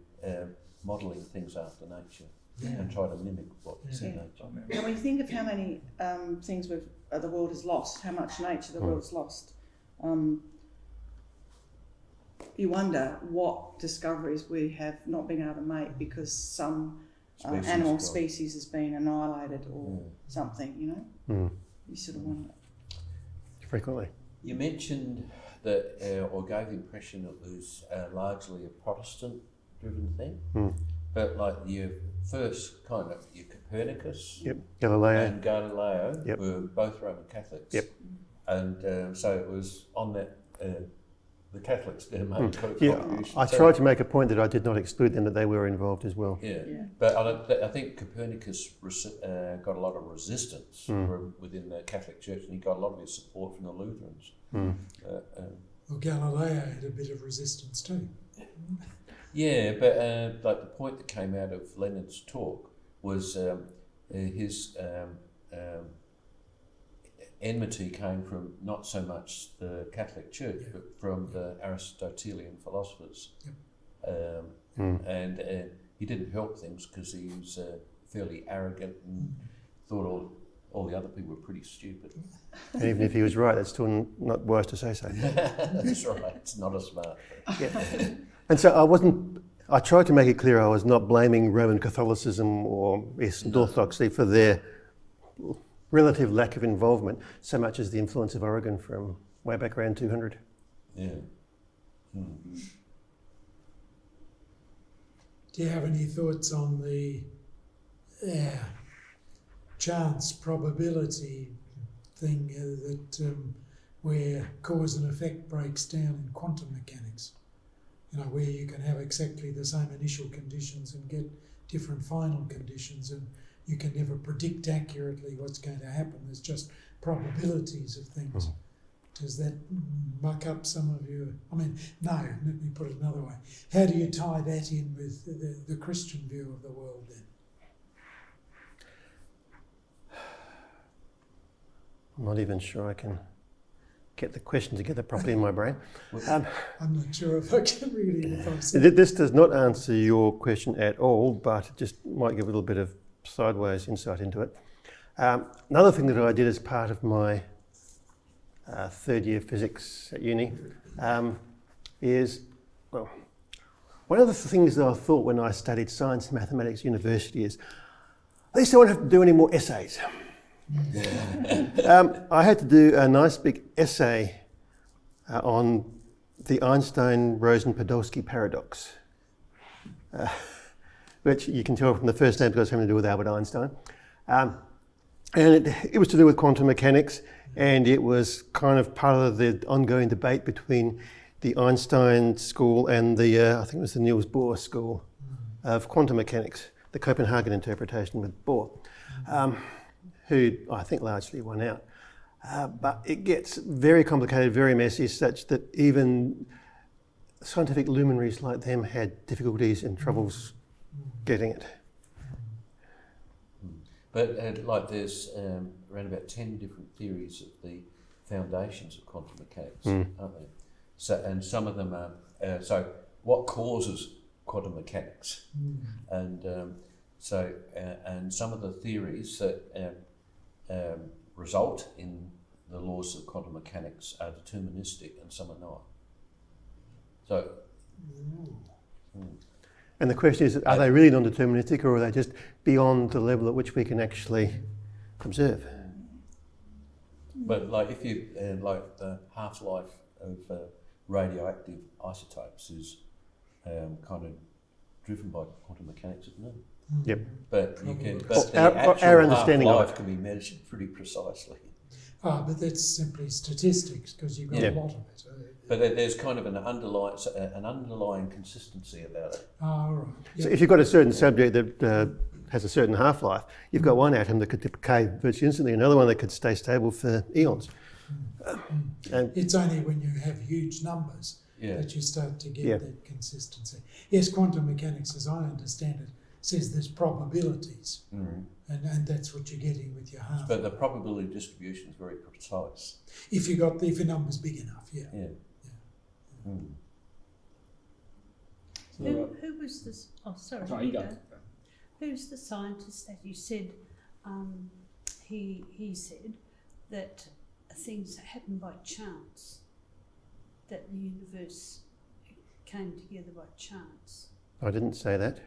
modelling things after nature and try to mimic what's in nature. And when you think of how many things the world has lost, how much nature the world's lost, you wonder what discoveries we have not been able to make because some animal species has been annihilated or something, you know? You sort of wonder. Frequently. You mentioned that, or gave the impression it was largely a Protestant-driven thing, but like your first kind of, your Copernicus and Galileo were both Roman Catholics. And so it was on that, the Catholics made contributions. I tried to make a point that I did not exclude them, that they were involved as well. But I think Copernicus got a lot of resistance from within the Catholic Church, and he got a lot of his support from the Lutherans. Well, Galileo had a bit of resistance too. Yeah, but like the point that came out of Leonard's talk was his enmity came from not so much the Catholic Church, but from the Aristotelian philosophers. And he didn't help things because he was fairly arrogant and thought all the other people were pretty stupid. And even if he was right, that's still not wise to say so. That's right, it's not a smart thing. And so I tried to make it clear I was not blaming Roman Catholicism or Eastern Orthodoxy for their relative lack of involvement so much as the influence of Oregon from way back around 200. Do you have any thoughts on the chance probability thing that where cause and effect breaks down in quantum mechanics? You know, where you can have exactly the same initial conditions and get different final conditions, and you can never predict accurately what's going to happen. There's just probabilities of things. Does that muck up some of your... I mean, no, let me put it another way. How do you tie that in with the Christian view of the world then? I'm not even sure I can get the question together properly in my brain. I'm not sure if I can really... This does not answer your question at all, but it just might give a little bit of sideways insight into it. Another thing that I did as part of my third year physics at uni is, well, one of the things that I thought when I studied science and mathematics at university is, at least I won't have to do any more essays. I had to do a nice big essay on the Einstein-Rosen-Podolsky paradox, which you can tell from the first name because it's something to do with Albert Einstein. And it was to do with quantum mechanics, and it was kind of part of the ongoing debate between the Einstein school and the, I think it was the Niels Bohr school of quantum mechanics, the Copenhagen interpretation with Bohr. Who I think largely won out. But it gets very complicated, very messy, such that even scientific luminaries like them had difficulties and troubles getting it. But like there's around about 10 different theories of the foundations of quantum mechanics, aren't there? So, and some of them are, so what causes quantum mechanics? And so, and some of the theories that result in the laws of quantum mechanics are deterministic and some are not. So, and the question is, are they really non-deterministic, or are they just beyond the level at which we can actually observe? But like if you, like the half-life of radioactive isotopes is kind of driven by quantum mechanics, isn't it? Yep. But you can, Well, but the actual our understanding of half-life it can be measured pretty precisely. But that's simply statistics because you've got a lot of it. But there's kind of an underlying consistency about it. Right. So if you've got a certain subject that has a certain half-life, you've got one atom that could decay virtually instantly, another one that could stay stable for eons. And it's only when you have huge numbers that you start to get that consistency. Yes, quantum mechanics, as I understand it, says there's probabilities, and that's what you're getting with your half. But the probability distribution is very precise. If your number's big enough, Who was this? Oh, sorry. You go. Who's the scientist that you said? He said that things happen by chance. That the universe came together by chance. I didn't say that.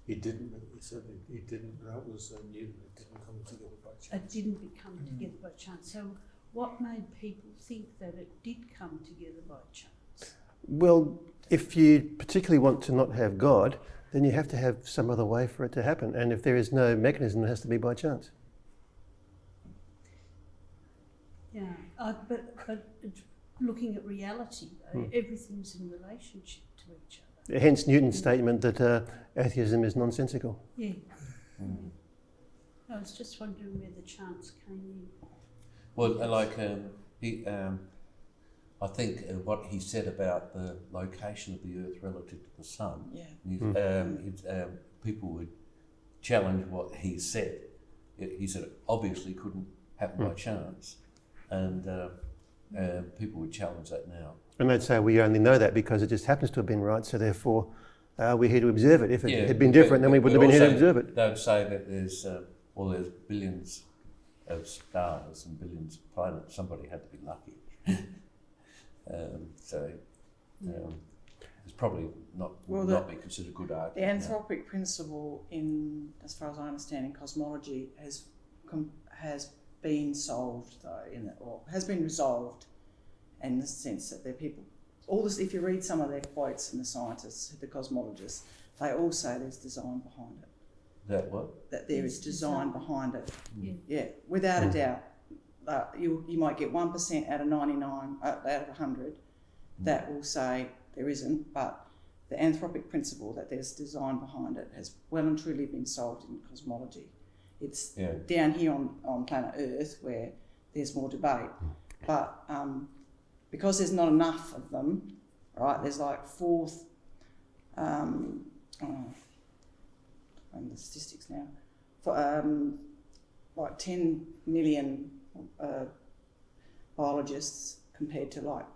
He didn't. He said he didn't. That was Newton. It didn't come together by chance. It didn't become together by chance. So what made people think that it did come together by chance? Well, if you particularly want to not have God, then you have to have some other way for it to happen. And if there is no mechanism, it has to be by chance. Yeah, but it's looking at reality, though, everything's in relationship to each other. Hence Newton's statement that atheism is nonsensical. Yeah. I was just wondering where the chance came in. Well, I think what he said about the location of the Earth relative to the Sun, people would challenge what he said. He said it obviously couldn't happen by chance, and people would challenge that now. And they'd say we only know that because it just happens to have been right, so therefore we're here to observe it. If it had been different, then we wouldn't have been here to observe it. They'd say that there's billions of stars and billions of planets. Somebody had to be lucky. It's probably not be considered a good argument. The anthropic principle, as far as I understand, in cosmology has been solved though, has been resolved, in the sense that they're people. All this, if you read some of their quotes from the scientists, the cosmologists, they all say there's design behind it. That what? That there is design behind it. Yeah. Without a doubt. You might get 1% out of 99, out of 100, that will say there isn't, but the anthropic principle that there's design behind it has well and truly been solved in cosmology. It's down here on planet Earth where there's more debate, but because there's not enough of them, right, there's like and the statistics now, for like 10 million biologists compared to like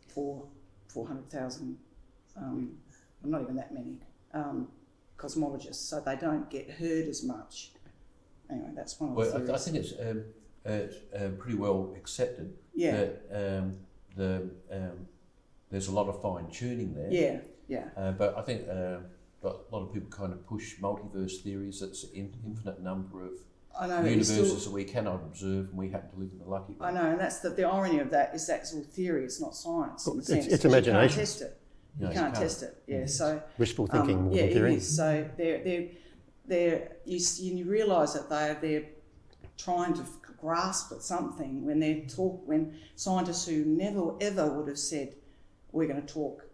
400,000, not even that many, cosmologists, so they don't get heard as much. Anyway, that's one of the theories. I think it's pretty well accepted that there's a lot of fine tuning there. But I think a lot of people kind of push multiverse theories. That's an infinite number of universes that we cannot observe, and we happen to live in the lucky one. I know, and that's the irony of that is that's all theory. It's not science. In the sense it's imagination. You can't test it. You can't test it. Yeah. So wishful thinking more than theory. It is. So you realise that they're trying to grasp at something when scientists who never ever would have said we're going to talk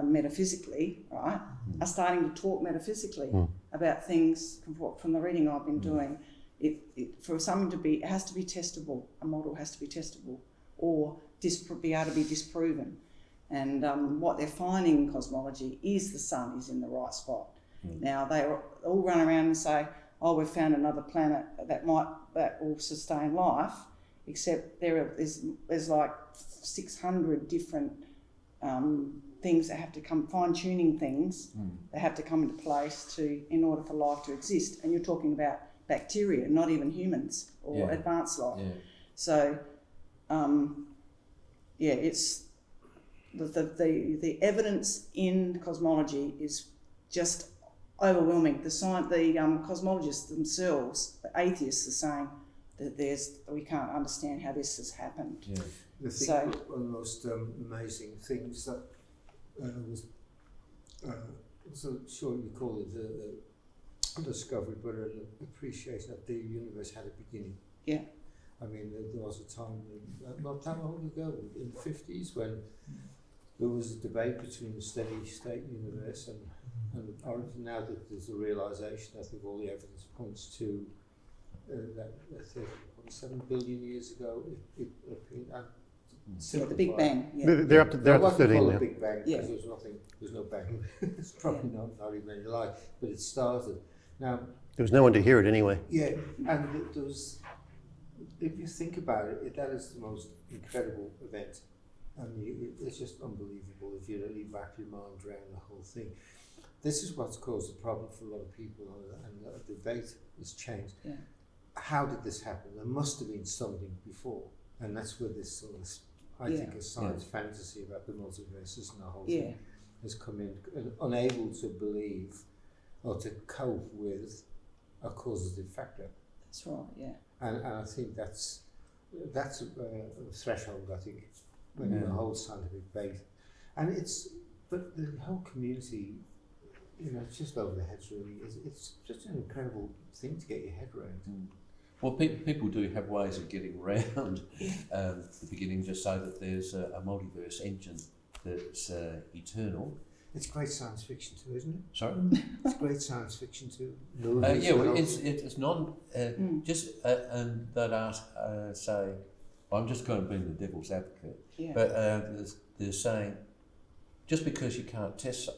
metaphysically, right, are starting to talk metaphysically about things from the reading I've been doing. For something to be, it has to be testable. A model has to be testable or be able to be disproven. And what they're finding in cosmology is the sun is in the right spot. Now they all run around and say, "Oh, we've found another planet that will sustain life," except there's like 600 different things that have to come, fine-tuning things that have to come into place in order for life to exist. And you're talking about bacteria, not even humans or advanced life. Yeah. So, it's the evidence in cosmology is just overwhelming. The cosmologists themselves, the atheists, are saying that we can't understand how this has happened. Yeah. I think one of the most amazing things that so sure you call it a discovery, but an appreciation that the universe had a beginning. Yeah. I mean, there was a time, not that long ago, in the 50s, when there was a debate between the steady state universe and origin. Now that there's a realisation, I think all the evidence points to that 7 billion years ago, it appeared. The Big Bang. Yeah. They're up to 13 now. Big Bang because there's no bang. It's probably not even any life, but it started. Now there was no one to hear it anyway. Yeah, and there was. If you think about it, that is the most incredible event. I mean, it's just unbelievable if you really wrap your mind around the whole thing. This is what's caused a problem for a lot of people, and the debate has changed. Yeah. How did this happen? There must have been something before, and that's where this sort of, I think, a science fantasy about the multiverse and the whole thing. has come in, unable to believe or to cope with a causative factor. That's right, yeah. And I think that's a threshold, I think, when the whole scientific debate. And but the whole community, it's just over the heads really. It's just an incredible thing to get your head around. Well, people do have ways of getting around the beginning, just so that there's a multiverse engine that's eternal. It's great science fiction too, isn't it? Sorry? It's great science fiction too. Yeah, well, it's non. Just they'd ask, say, I'm just going to be the devil's advocate, but they're saying, just because you can't test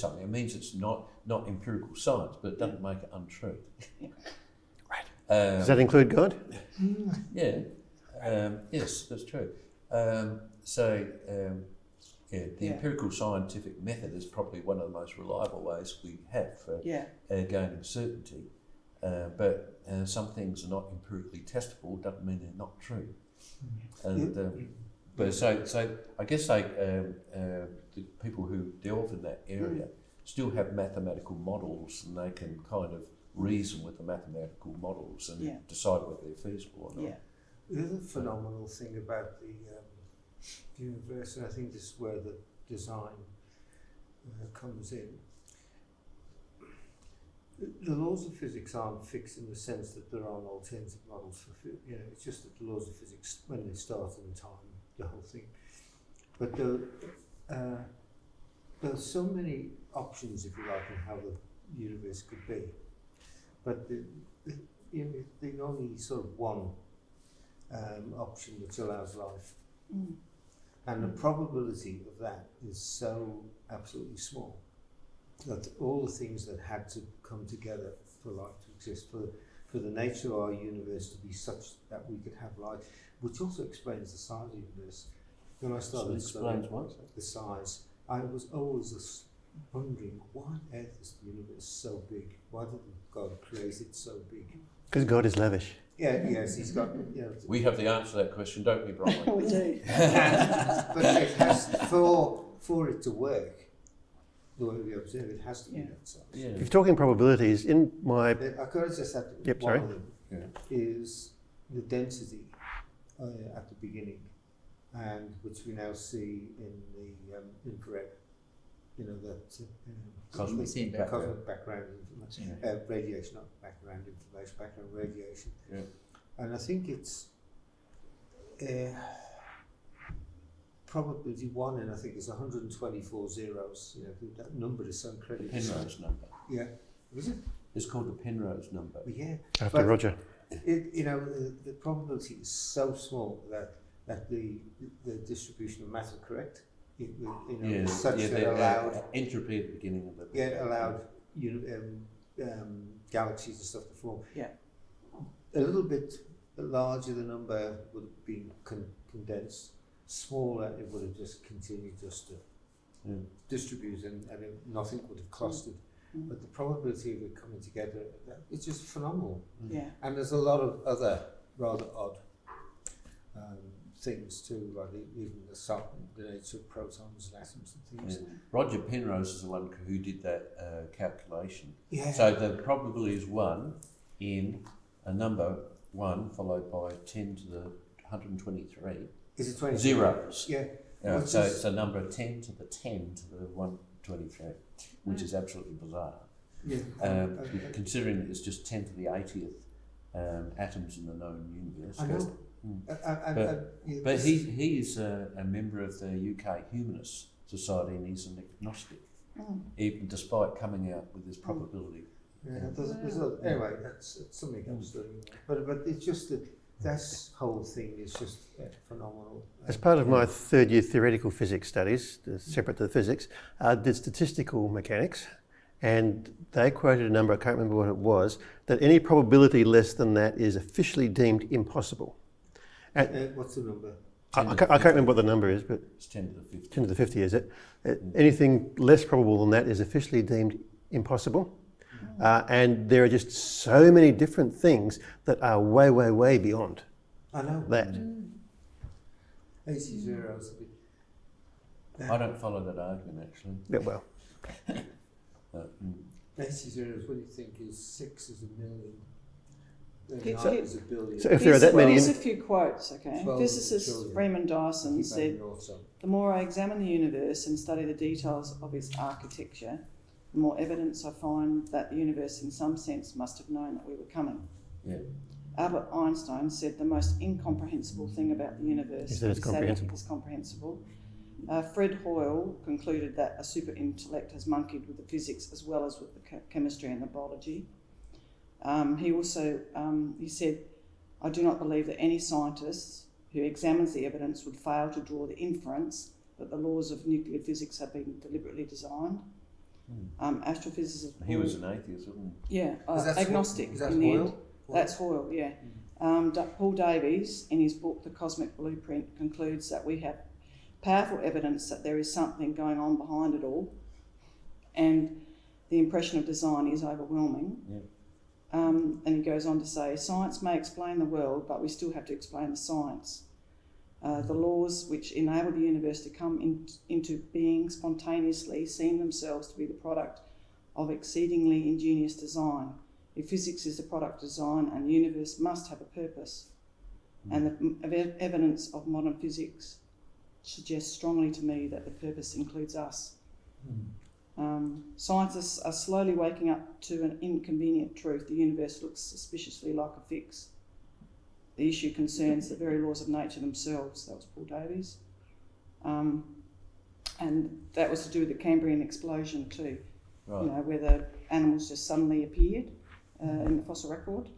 something, it means it's not empirical science, but it doesn't make it untrue. Right. Does that include God? Yeah. Yes, that's true. The empirical scientific method is probably one of the most reliable ways we have for gaining certainty. But some things are not empirically testable, doesn't mean they're not true. And but so I guess the people who delve in that area still have mathematical models, and they can kind of reason with the mathematical models and decide whether they're feasible or not. The other phenomenal thing about the universe, and I think this is where the design comes in. The laws of physics aren't fixed in the sense that there aren't alternative models for it's just that the laws of physics, when they start in time, the whole thing. But there are so many options, if you like, in how the universe could be. But the only sort of one option which allows life. And the probability of that is so absolutely small that all the things that had to come together for life to exist, for the nature of our universe to be such that we could have life, which also explains the size of the universe. When I started studying the size, I was always just wondering, why on earth is the universe so big? Why did God create it so big? Because God is lavish. Yes, he's got. We have the answer to that question, don't we, Brian? We do. But it has for it to work the way we observe it has to be that size. Yeah. If you're talking probabilities, in my... I could have just said one of them is the density at the beginning, and which we now see in the infrared. That Cosmic background information, radiation, not background information, background radiation. Yeah. And I think it's probability one, and I think it's 124 zeros. That number is so incredibly. Penrose number. Yeah, was it? It's called the Penrose number. Yeah. After Roger. The probability is so small that the distribution of matter correct. Such that allowed entropy at the beginning of the allowed galaxies and stuff to form. Yeah. A little bit larger the number would have been condensed. Smaller, it would have just continued just to distribute, and nothing would have clustered. But the probability of it coming together, it's just phenomenal. Yeah. And there's a lot of other rather odd things too, like even the nature of protons and atoms and things. Yeah. Roger Penrose is the one who did that calculation. Yeah. So the probability is 1 in a number 1 followed by 10 to the 123. Is it 20? Zeros. Yeah. So it's a number 10 to the 10 to the 123, which is absolutely bizarre. Yeah. Considering that it's just 10 to the 80th atoms in the known universe. I know. But he is a member of the UK Humanist Society, and he's an agnostic, even despite coming out with this probability. Anyway, that's something I'm studying. But it's just that this whole thing is just phenomenal. As part of my third year theoretical physics studies, separate to the physics, I did statistical mechanics, and they quoted a number, I can't remember what it was, that any probability less than that is officially deemed impossible. What's the number? I can't remember what the number is, but It's 10 to the 50. 10 to the 50 is it? Anything less probable than that is officially deemed impossible. And there are just so many different things that are way, way, way beyond I know that. 80 zeros. I don't follow that argument actually. Yeah, well, Basically, what do you think is 6 is a million? It's- 9 is a billion. so if there are that many, Here's a few quotes, okay? 12 Physicist trillion. Freeman Dyson Keep said, adding also. "The more I examine the universe and study the details of its architecture, the more evidence I find that the universe in some sense must have known that we were coming." Yeah. Albert Einstein said the most incomprehensible thing about the universe Is that it's is that it comprehensible. is comprehensible. Fred Hoyle concluded that a super intellect has monkeyed with the physics as well as with the chemistry and the biology. He also he said, "I do not believe that any scientist who examines the evidence would fail to draw the inference that the laws of nuclear physics have been deliberately designed." Astrophysicist He Paul- was an atheist, wasn't yeah, Is that agnostic Is that in the end. Hoyle? That's Hoyle, yeah. Paul Davies, in his book The Cosmic Blueprint, concludes that we have powerful evidence that there is something going on behind it all, and the impression of design is overwhelming. Yeah. And he goes on to say, "Science may explain the world, but we still have to explain the science. The laws which enable the universe to come into being spontaneously seem themselves to be the product of exceedingly ingenious design. If physics is the product of design, and the universe must have a purpose. And the evidence of modern physics suggests strongly to me that the purpose includes us." Scientists are slowly waking up to an inconvenient truth. The universe looks suspiciously like a fix. The issue concerns the very laws of nature themselves. That was Paul Davies. And that was to do with the Cambrian explosion too. Right. You know, where the animals just suddenly appeared in the fossil record.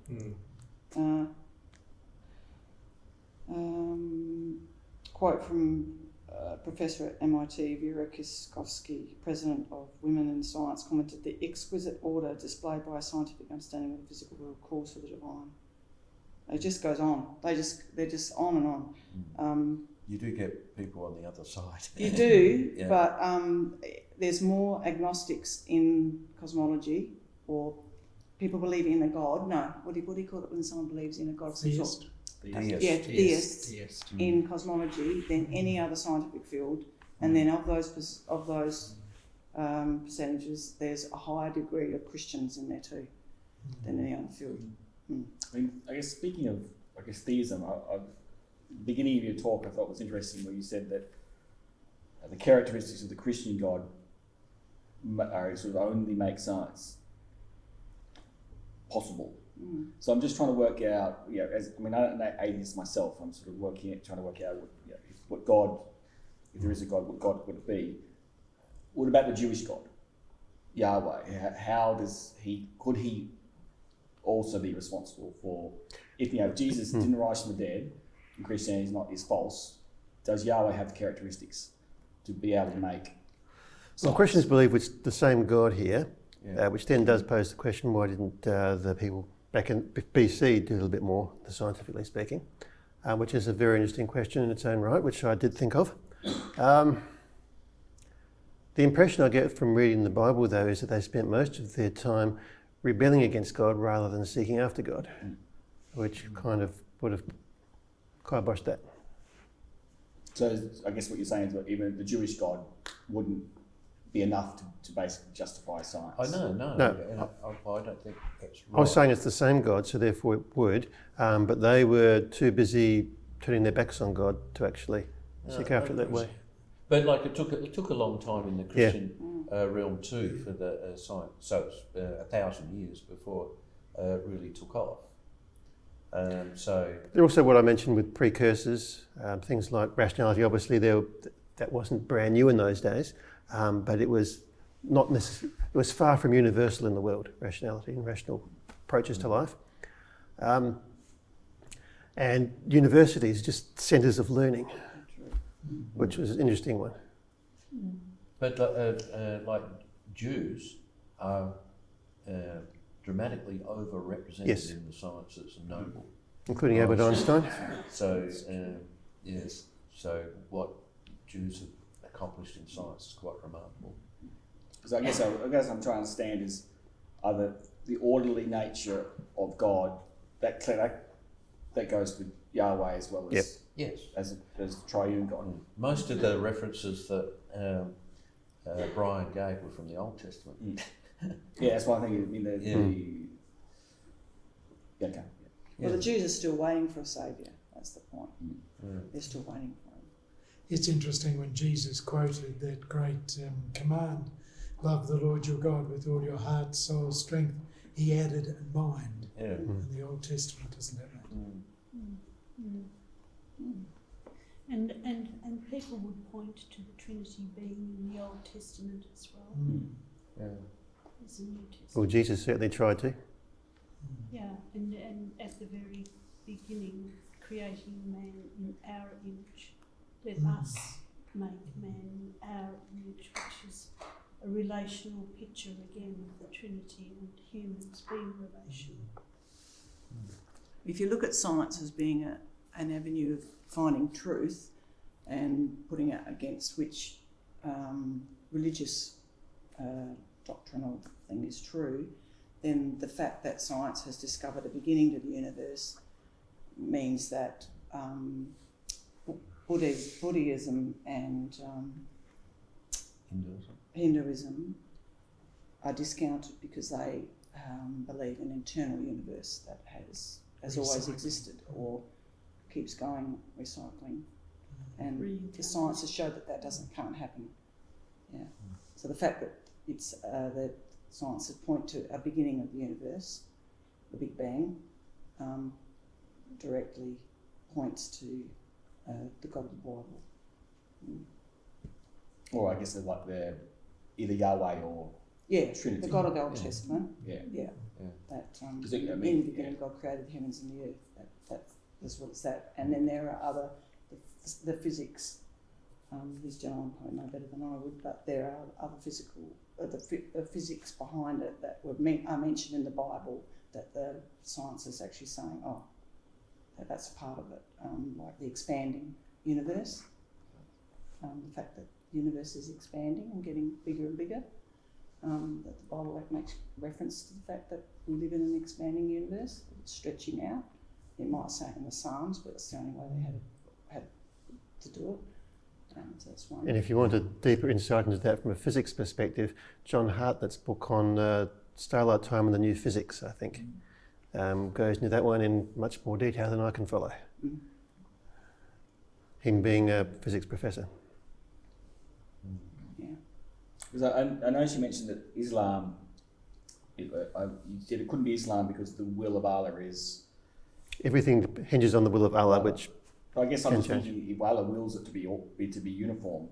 Quote from Professor at MIT, Vera Kiskovsky, President of Women in Science, commented, "The exquisite order displayed by a scientific understanding of the physical world calls for the divine." It just goes on. They're just on and on. You do get people on the other side. You do, Yeah. but there's more agnostics in cosmology, or people believing in a god. No, what do you call it when someone believes in a god? Theist. Theist. Yeah, theists in cosmology than any other scientific field, and then of those percentages, there's a higher degree of Christians in there too than any other field. I mean, I guess speaking of, theism, the beginning of your talk I thought was interesting, where you said that the characteristics of the Christian God are sort of only make science possible. So I'm just trying to work out, I'm an atheist myself. I'm sort of trying to work out what God, if there is a God, what God would it be? What about the Jewish God, Yahweh? How could he also be responsible for, if Jesus didn't rise from the dead and Christianity is false, does Yahweh have the characteristics to be able to make science? well, Christians believe it's the same God here, Yeah. which then does pose the question, why didn't the people back in BC do a little bit more, scientifically speaking, which is a very interesting question in its own right, which I did think of. The impression I get from reading the Bible, though, is that they spent most of their time rebelling against God rather than seeking after God, which kind of would have kiboshed that. So I guess what you're saying is that even the Jewish God wouldn't be enough to basically justify science. No. No. And I don't think that's right. I was saying it's the same God, so therefore it would, but they were too busy turning their backs on God to actually seek after it that way. But it took a long time in the Christian realm too for the science. So it's 1,000 years before it really took off. So They're also what I mentioned with precursors, things like rationality. Obviously, that wasn't brand new in those days, but it was not necessarily. It was far from universal in the world. Rationality and rational approaches to life, and universities just centres of learning, which was an interesting one. But like Jews are dramatically overrepresented Yes. in the sciences and noble. Including Albert Einstein. So yes, so what Jews have accomplished in science is quite remarkable. So I guess I'm trying to understand is the orderly nature of God that goes with Yahweh as well as Yes. as triune God. Most of the references that Brian gave were from the Old Testament. Yeah, that's why I think okay. Well, the Jews are still waiting for a saviour. That's the point. They're still waiting for him. It's interesting when Jesus quoted that great command, love the Lord your God with all your heart, soul, strength. He added mind. Yeah. And the Old Testament doesn't have that. And people would point to the Trinity being in the Old Testament as well. There's a New Testament. Well, Jesus certainly tried to. Yeah, and at the very beginning, creating man in our image. Let us make man in our image, which is a relational picture again of the Trinity and humans being relational. If you look at science as being an avenue of finding truth and putting it against which religious doctrinal thing is true, then the fact that science has discovered a beginning to the universe means that Buddhism and Hinduism are discounted because they believe in an eternal universe that has always existed or keeps going, recycling. And the science has showed that can't happen. Yeah. So the fact that it's that science has point to a beginning of the universe, the Big Bang, directly points to the God of the Bible. Or I guess they're either Yahweh or Trinity. The God of the Old Testament. Yeah. That In in the beginning God created the heavens and the earth. That's what it's that. And then there are other the physics. This gentleman probably know better than I would, but there are other the physics behind it that are mentioned in the Bible that the science is actually saying, that's part of it, like the expanding universe, the fact that the universe is expanding and getting bigger and bigger, that the Bible makes reference to the fact that we live in an expanding universe, it's stretching out. It might say it in the Psalms, but it's the only way they had to do it. So that's one. And if you want a deeper insight into that from a physics perspective, John Hartnett's book on starlight time and the new physics, I think, goes into that one in much more detail than I can follow. Him being a physics professor. Yeah. Because I noticed you mentioned that Islam, you said it couldn't be Islam because the will of Allah is... Everything hinges on the will of Allah, which... I guess I'm just thinking, if Allah wills it to be uniform,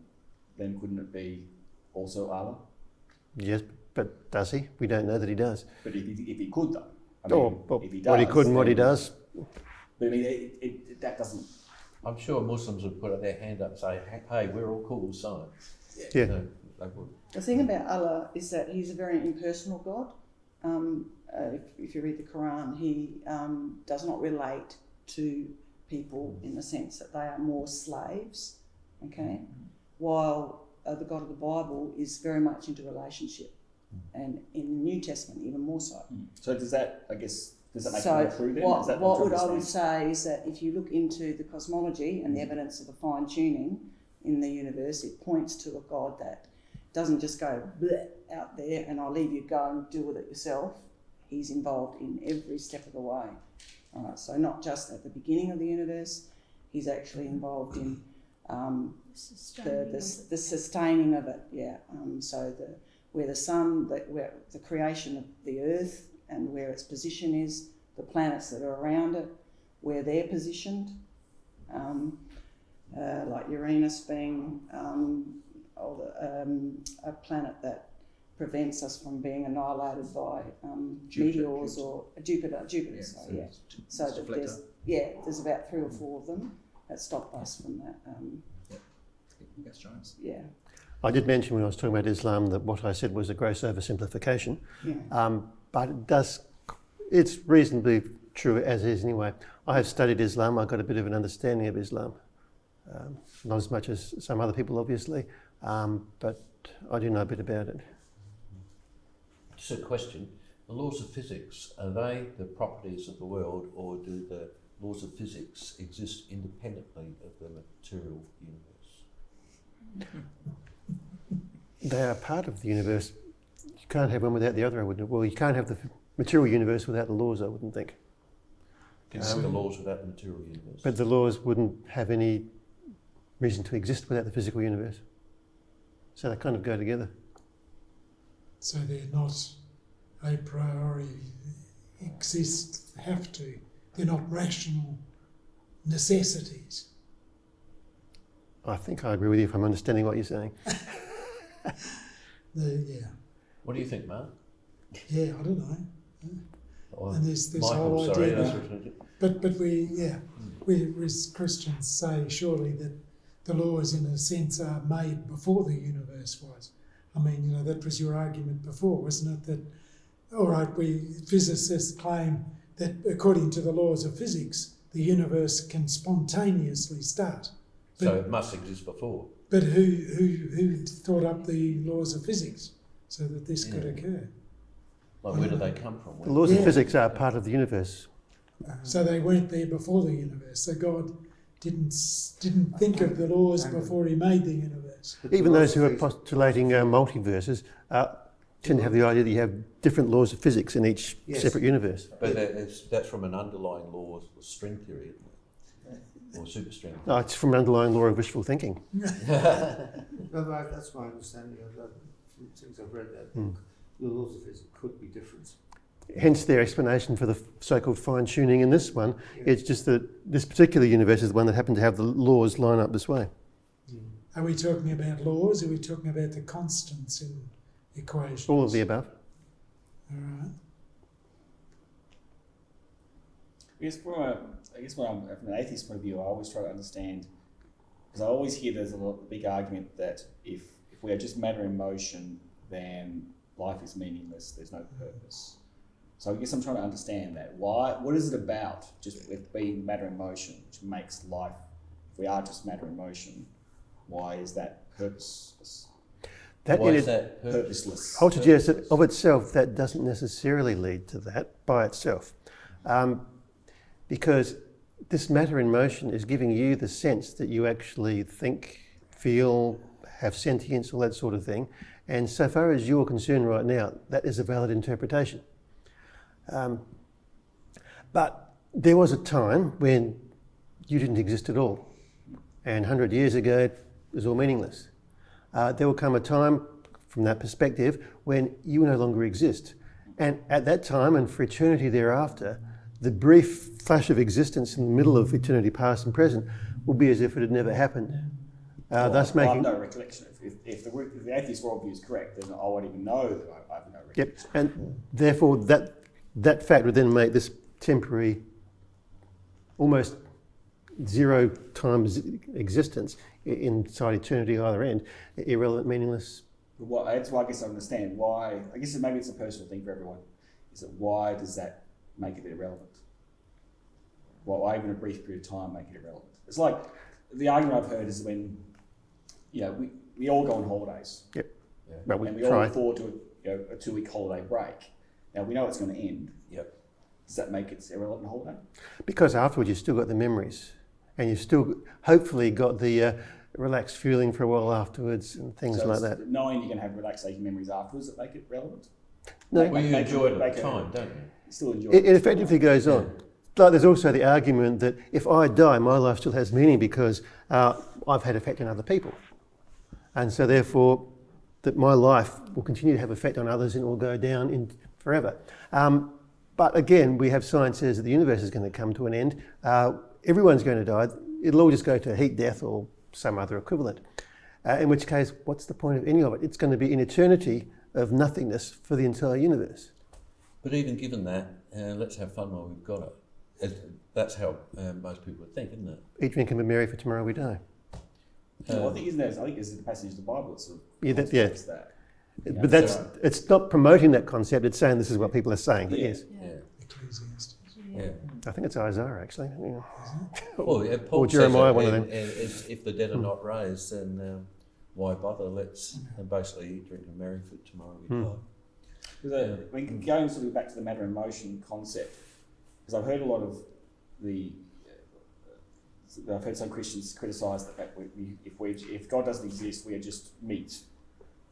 then couldn't it be also Allah? Yes, but does he? We don't know that he does. But if he could, though. If he does, what he could and what he does. But I mean, that doesn't... I'm sure Muslims would put their hand up and say, hey, we're all cool with science. Yeah. No, they would. The thing about Allah is that he's a very impersonal God. If you read the Quran, he does not relate to people in the sense that they are more slaves, okay? While the God of the Bible is very much into relationship, and in the New Testament even more so. So does that make it So more true then? what I would say is that if you look into the cosmology and the evidence of the fine tuning in the universe, it points to a God that doesn't just go bleh out there and I'll leave you go and deal with it yourself. He's involved in every step of the way. All right, so not just at the beginning of the universe, he's actually involved in the sustaining of it. Yeah. So where the sun, where the creation of the earth and where its position is, the planets that are around it, where they're positioned, like Uranus being a planet that prevents us from being annihilated by meteors or Jupiter. So that there's about 3 or 4 of them that stop us from that. That's giants. Yeah. I did mention when I was talking about Islam that what I said was a gross oversimplification, Yeah. but it's reasonably true as is anyway. I have studied Islam, I've got a bit of an understanding of Islam, not as much as some other people obviously, but I do know a bit about it. Just a question. The laws of physics, are they the properties of the world, or do the laws of physics exist independently of the material universe? They are part of the universe. You can't have one without the other, I wouldn't. Well, you can't have the material universe without the laws, I wouldn't think. You can have the laws without the material universe. But the laws wouldn't have any reason to exist without the physical universe. So they kind of go together. So they're not a priori have to. They're not rational necessities. I think I agree with you if I'm understanding what you're saying. Yeah. What do you think, Mark? Yeah, I don't know. Or And there's this Michael, whole sorry, idea that's But we as Christians say surely that the laws in a sense are made before the universe was. I mean, that was your argument before, wasn't it? That, all right, physicists claim that according to the laws of physics, the universe can spontaneously start. so it must exist before. But who thought up the laws of physics so that this could occur? Like, where do they come from? The laws of physics are part of the universe. So they weren't there before the universe. So God didn't think of the laws before he made the universe. Even those who are postulating multiverses tend to have the idea that you have different laws of physics in each separate universe. But that's from an underlying law of string theory, isn't it? Or superstring. No, it's from an underlying law of wishful thinking. No, that's my understanding of that. Since I've read that book, the laws of physics could be different. Hence their explanation for the so-called fine-tuning in this one. It's just that this particular universe is the one that happened to have the laws line up this way. Are we talking about laws? Or are we talking about the constants in equations? All of the above. All right. From an atheist point of view, I always try to understand, because I always hear there's a big argument that if we are just matter in motion, then life is meaningless, there's no purpose. So I guess I'm trying to understand that. What is it about just with being matter in motion which makes life, if we are just matter in motion, why is that purposeless? Why is that Purposeless. I would suggest that of itself, that doesn't necessarily lead to that by itself. Because this matter in motion is giving you the sense that you actually think, feel, have sentience, all that sort of thing. And so far as you're concerned right now, that is a valid interpretation. But there was a time when you didn't exist at all. And 100 years ago, it was all meaningless. There will come a time, from that perspective, when you no longer exist. And at that time, and for eternity thereafter, the brief flash of existence in the middle of eternity past and present will be as if it had never happened. Thus I have making... no recollection. If the atheist worldview is correct, then I won't even know that I have no recollection. Yep, and therefore that fact would then make this temporary, almost zero times existence inside eternity either end irrelevant, meaningless. That's why I guess I understand why. I guess maybe it's a personal thing for everyone. Is that why does that make it irrelevant? Why even a brief period of time make it irrelevant? It's like the argument I've heard is when we all go on holidays. Yep. Yeah. But we and we all try. look forward to a 2-week holiday break. Now we know it's going to end. Yep. Does that make it irrelevant holiday? Because afterwards you've still got the memories, and you've still hopefully got the relaxed feeling for a while afterwards and things So like it's that. knowing you're going to have relaxation memories afterwards that make it relevant? No, Well, you enjoy it at the time, don't you? You still enjoy it effectively goes on. Like there's also the argument that if I die, my life still has meaning because I've had effect on other people. And so therefore, that my life will continue to have effect on others and it will go down in forever. But again, we have science says that the universe is going to come to an end. Everyone's going to die. It'll all just go to heat death or some other equivalent. In which case, what's the point of any of it? It's going to be an eternity of nothingness for the entire universe. But even given that, let's have fun while we've got it. That's how most people would think, isn't it? Eat, drink and be merry, for tomorrow we die. I think there's the passage of the Bible that sort of Yeah, contemplates that. But it's not promoting that concept, it's saying this is what people are saying. But yes, Ecclesiastes. Yeah. I think it's Isaiah actually. Yeah. Well, yeah, Paul Or Jeremiah, says one of that, them. and if the dead are not raised, then why bother? Let's basically eat, drink and marry for tomorrow we die. Going sort of back to the matter and motion concept, because I've heard a lot of I've heard some Christians criticise the fact if God doesn't exist, we are just meat,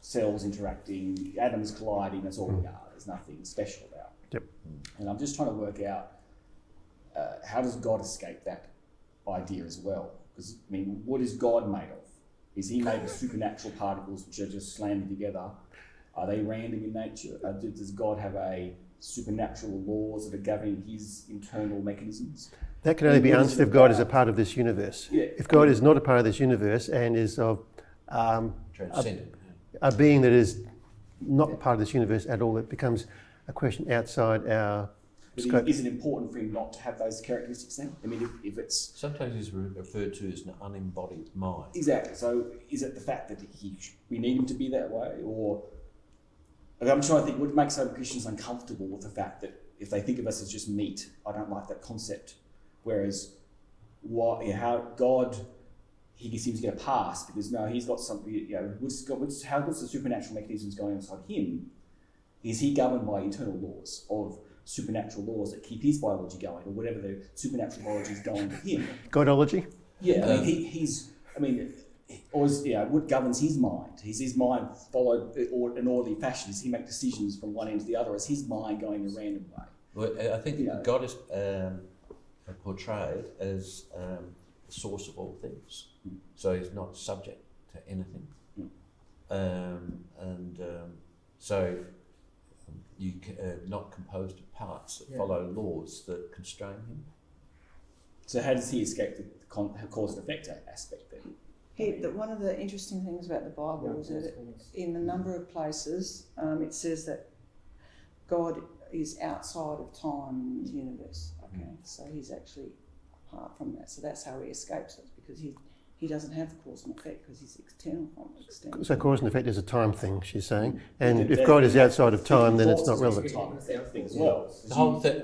cells interacting, atoms colliding, that's all we are. There's nothing special about it. Yep. And I'm just trying to work out how does God escape that idea as well? Because, I mean, what is God made of? Is he made of supernatural particles which are just slammed together? Are they random in nature? Does God have a supernatural laws that are governing his internal mechanisms? That can only be answered if God is a part of this universe. Yeah. If God is not a part of this universe and is of Transcendent. a being that is not part of this universe at all, it becomes a question outside our But scope. is it important for him not to have those characteristics then? I mean, if it's... Sometimes it's referred to as an unembodied mind. Exactly. So is it the fact that we need him to be that way? Or... I'm trying to think, what makes some Christians uncomfortable with the fact that if they think of us as just meat, I don't like that concept. Whereas, how God, he seems to get a pass because no, he's got something, what's the supernatural mechanisms going on inside him? Is he governed by internal laws of supernatural laws that keep his biology going, or whatever the supernatural biology is going to him? Godology? Yeah, I mean, what governs his mind? Is his mind followed an orderly fashion? Does he make decisions from one end to the other? Is his mind going a random way? Well, I think God is portrayed as the source of all things, so he's not subject to anything, so you not composed of parts that follow laws that constrain him. So how does he escape the cause and effect aspect then? One of the interesting things about the Bible is that in a number of places it says that God is outside of time in the universe. Okay, so he's actually apart from that. So that's how he escapes it, because he doesn't have the cause and effect because he's external from external. So cause and effect is a time thing, she's saying. And if God is outside of time, then it's not relevant. Thing as well. The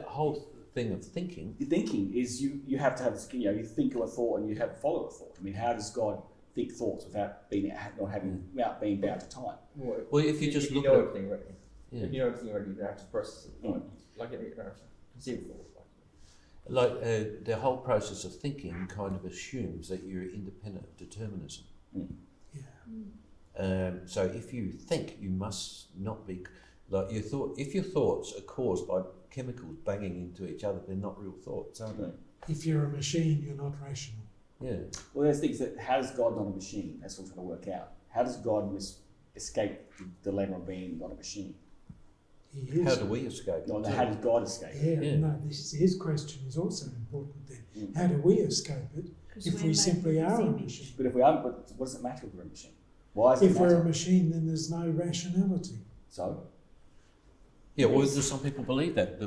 whole thing of thinking. Thinking is you have to have you think of a thought and you have to follow a thought. I mean, how does God think thoughts without being bound to time? Well, if you just look at at everything already, if you know everything already, you have to process it. Like you have to conceive thoughts. the whole process of thinking kind of assumes that you're independent of determinism. So if you think, you must not be like your thought. If your thoughts are caused by chemicals banging into each other, they're not real thoughts, are they? If you're a machine, you're not rational. Yeah. Well, there's things that how does God not a machine? That's what I'm trying to work out. How does God escape the dilemma of being not a machine? He is. How do we escape? No, how does God escape? Yeah, no, his question is also important then. How do we escape it if we simply are a machine? But if we aren't, what does it matter if we're a machine? Why is it If we're matter? a machine, then there's no rationality. So? Yeah, well, there's some people believe that.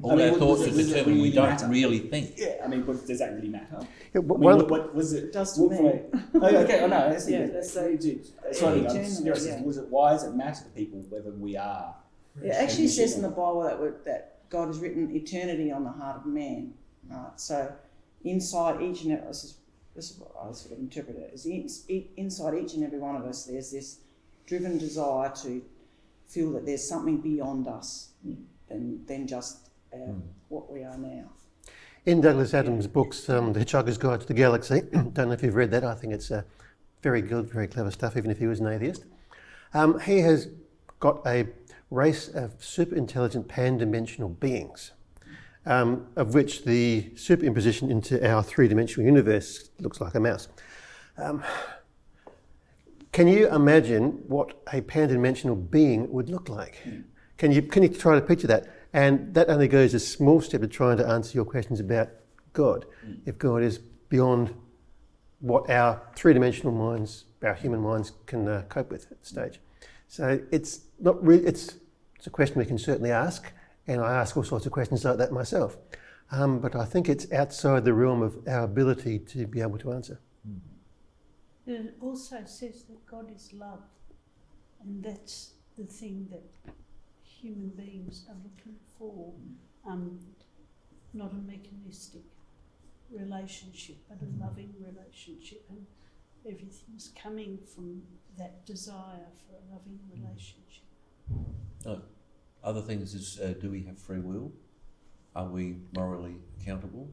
All I mean, our thoughts does are it determined. really We don't matter? really think. Yeah, I mean, but does that really matter? Yeah, I mean, what was it? Does to me. Okay, I know. That's Yeah, it. that's so- Why does it matter to people whether we are? It actually says in the Bible that God has written eternity on the heart of man. Right? So inside each and every, this is what I sort of interpret it as, inside each and every one of us, there's this driven desire to feel that there's something beyond us than just what we are now. In Douglas Adams' books, The Hitchhiker's Guide to the Galaxy, don't know if you've read that, I think it's very good, very clever stuff, even if he was an atheist. He has got a race of super intelligent pan-dimensional beings, of which the superimposition into our three-dimensional universe looks like a mouse. Can you imagine what a pan-dimensional being would look like? Can you try to picture that? And that only goes a small step to trying to answer your questions about God. If God is beyond what our three-dimensional minds, our human minds, can cope with at this stage. So it's not really, it's a question we can certainly ask, and I ask all sorts of questions like that myself. But I think it's outside the realm of our ability to be able to answer. It also says that God is love, and that's the thing that human beings are looking for, not a mechanistic relationship, but a loving relationship, and everything's coming from that desire for a loving relationship. Other things is, do we have free will? Are we morally accountable?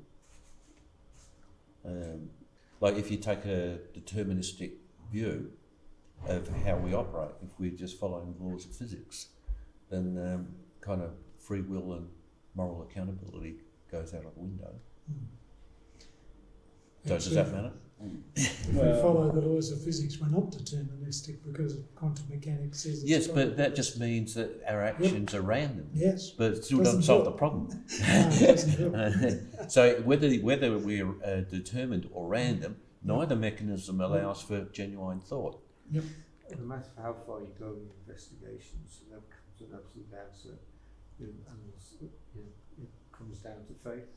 Like if you take a deterministic view, of how we operate. If we're just following the laws of physics, then kind of free will and moral accountability goes out of the window. So does that matter? If we follow the laws of physics, we're not deterministic because quantum mechanics says it's Yes, got but to that be. just means that our actions are random. Yes. But it still Doesn't doesn't solve help. the problem. No, it doesn't help. So whether we're determined or random, neither mechanism allows for genuine thought. Yep. No matter how far you go in investigations, you never come to an absolute answer, and it comes down to faith.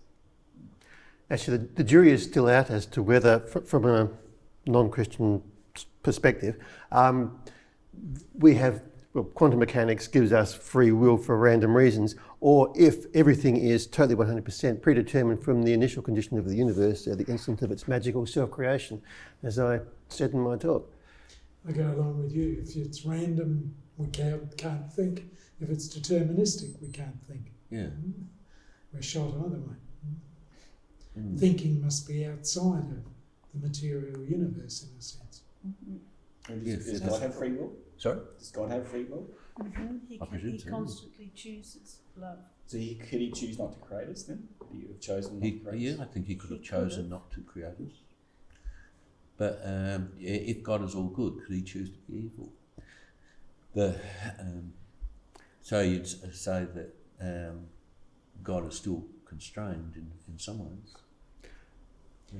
Actually, the jury is still out as to whether, from a non-Christian perspective, quantum mechanics gives us free will for random reasons, or if everything is totally 100% predetermined from the initial condition of the universe at the instant of its magical self-creation, as I said in my talk. I go along with you. If it's random, we can't think. If it's deterministic, we can't think. Yeah. We're shot either way. Mm. Thinking must be outside of the material universe, in a sense. And Yes, does yes. God have free will? Sorry? Does God have free will? I presume He so, constantly chooses love. So could he choose not to create us then? Could he have chosen not to create Yeah, us? I think he could have He chosen could have. not to create us. But if God is all good, could he choose to be evil? So you'd say that God is still constrained in some ways.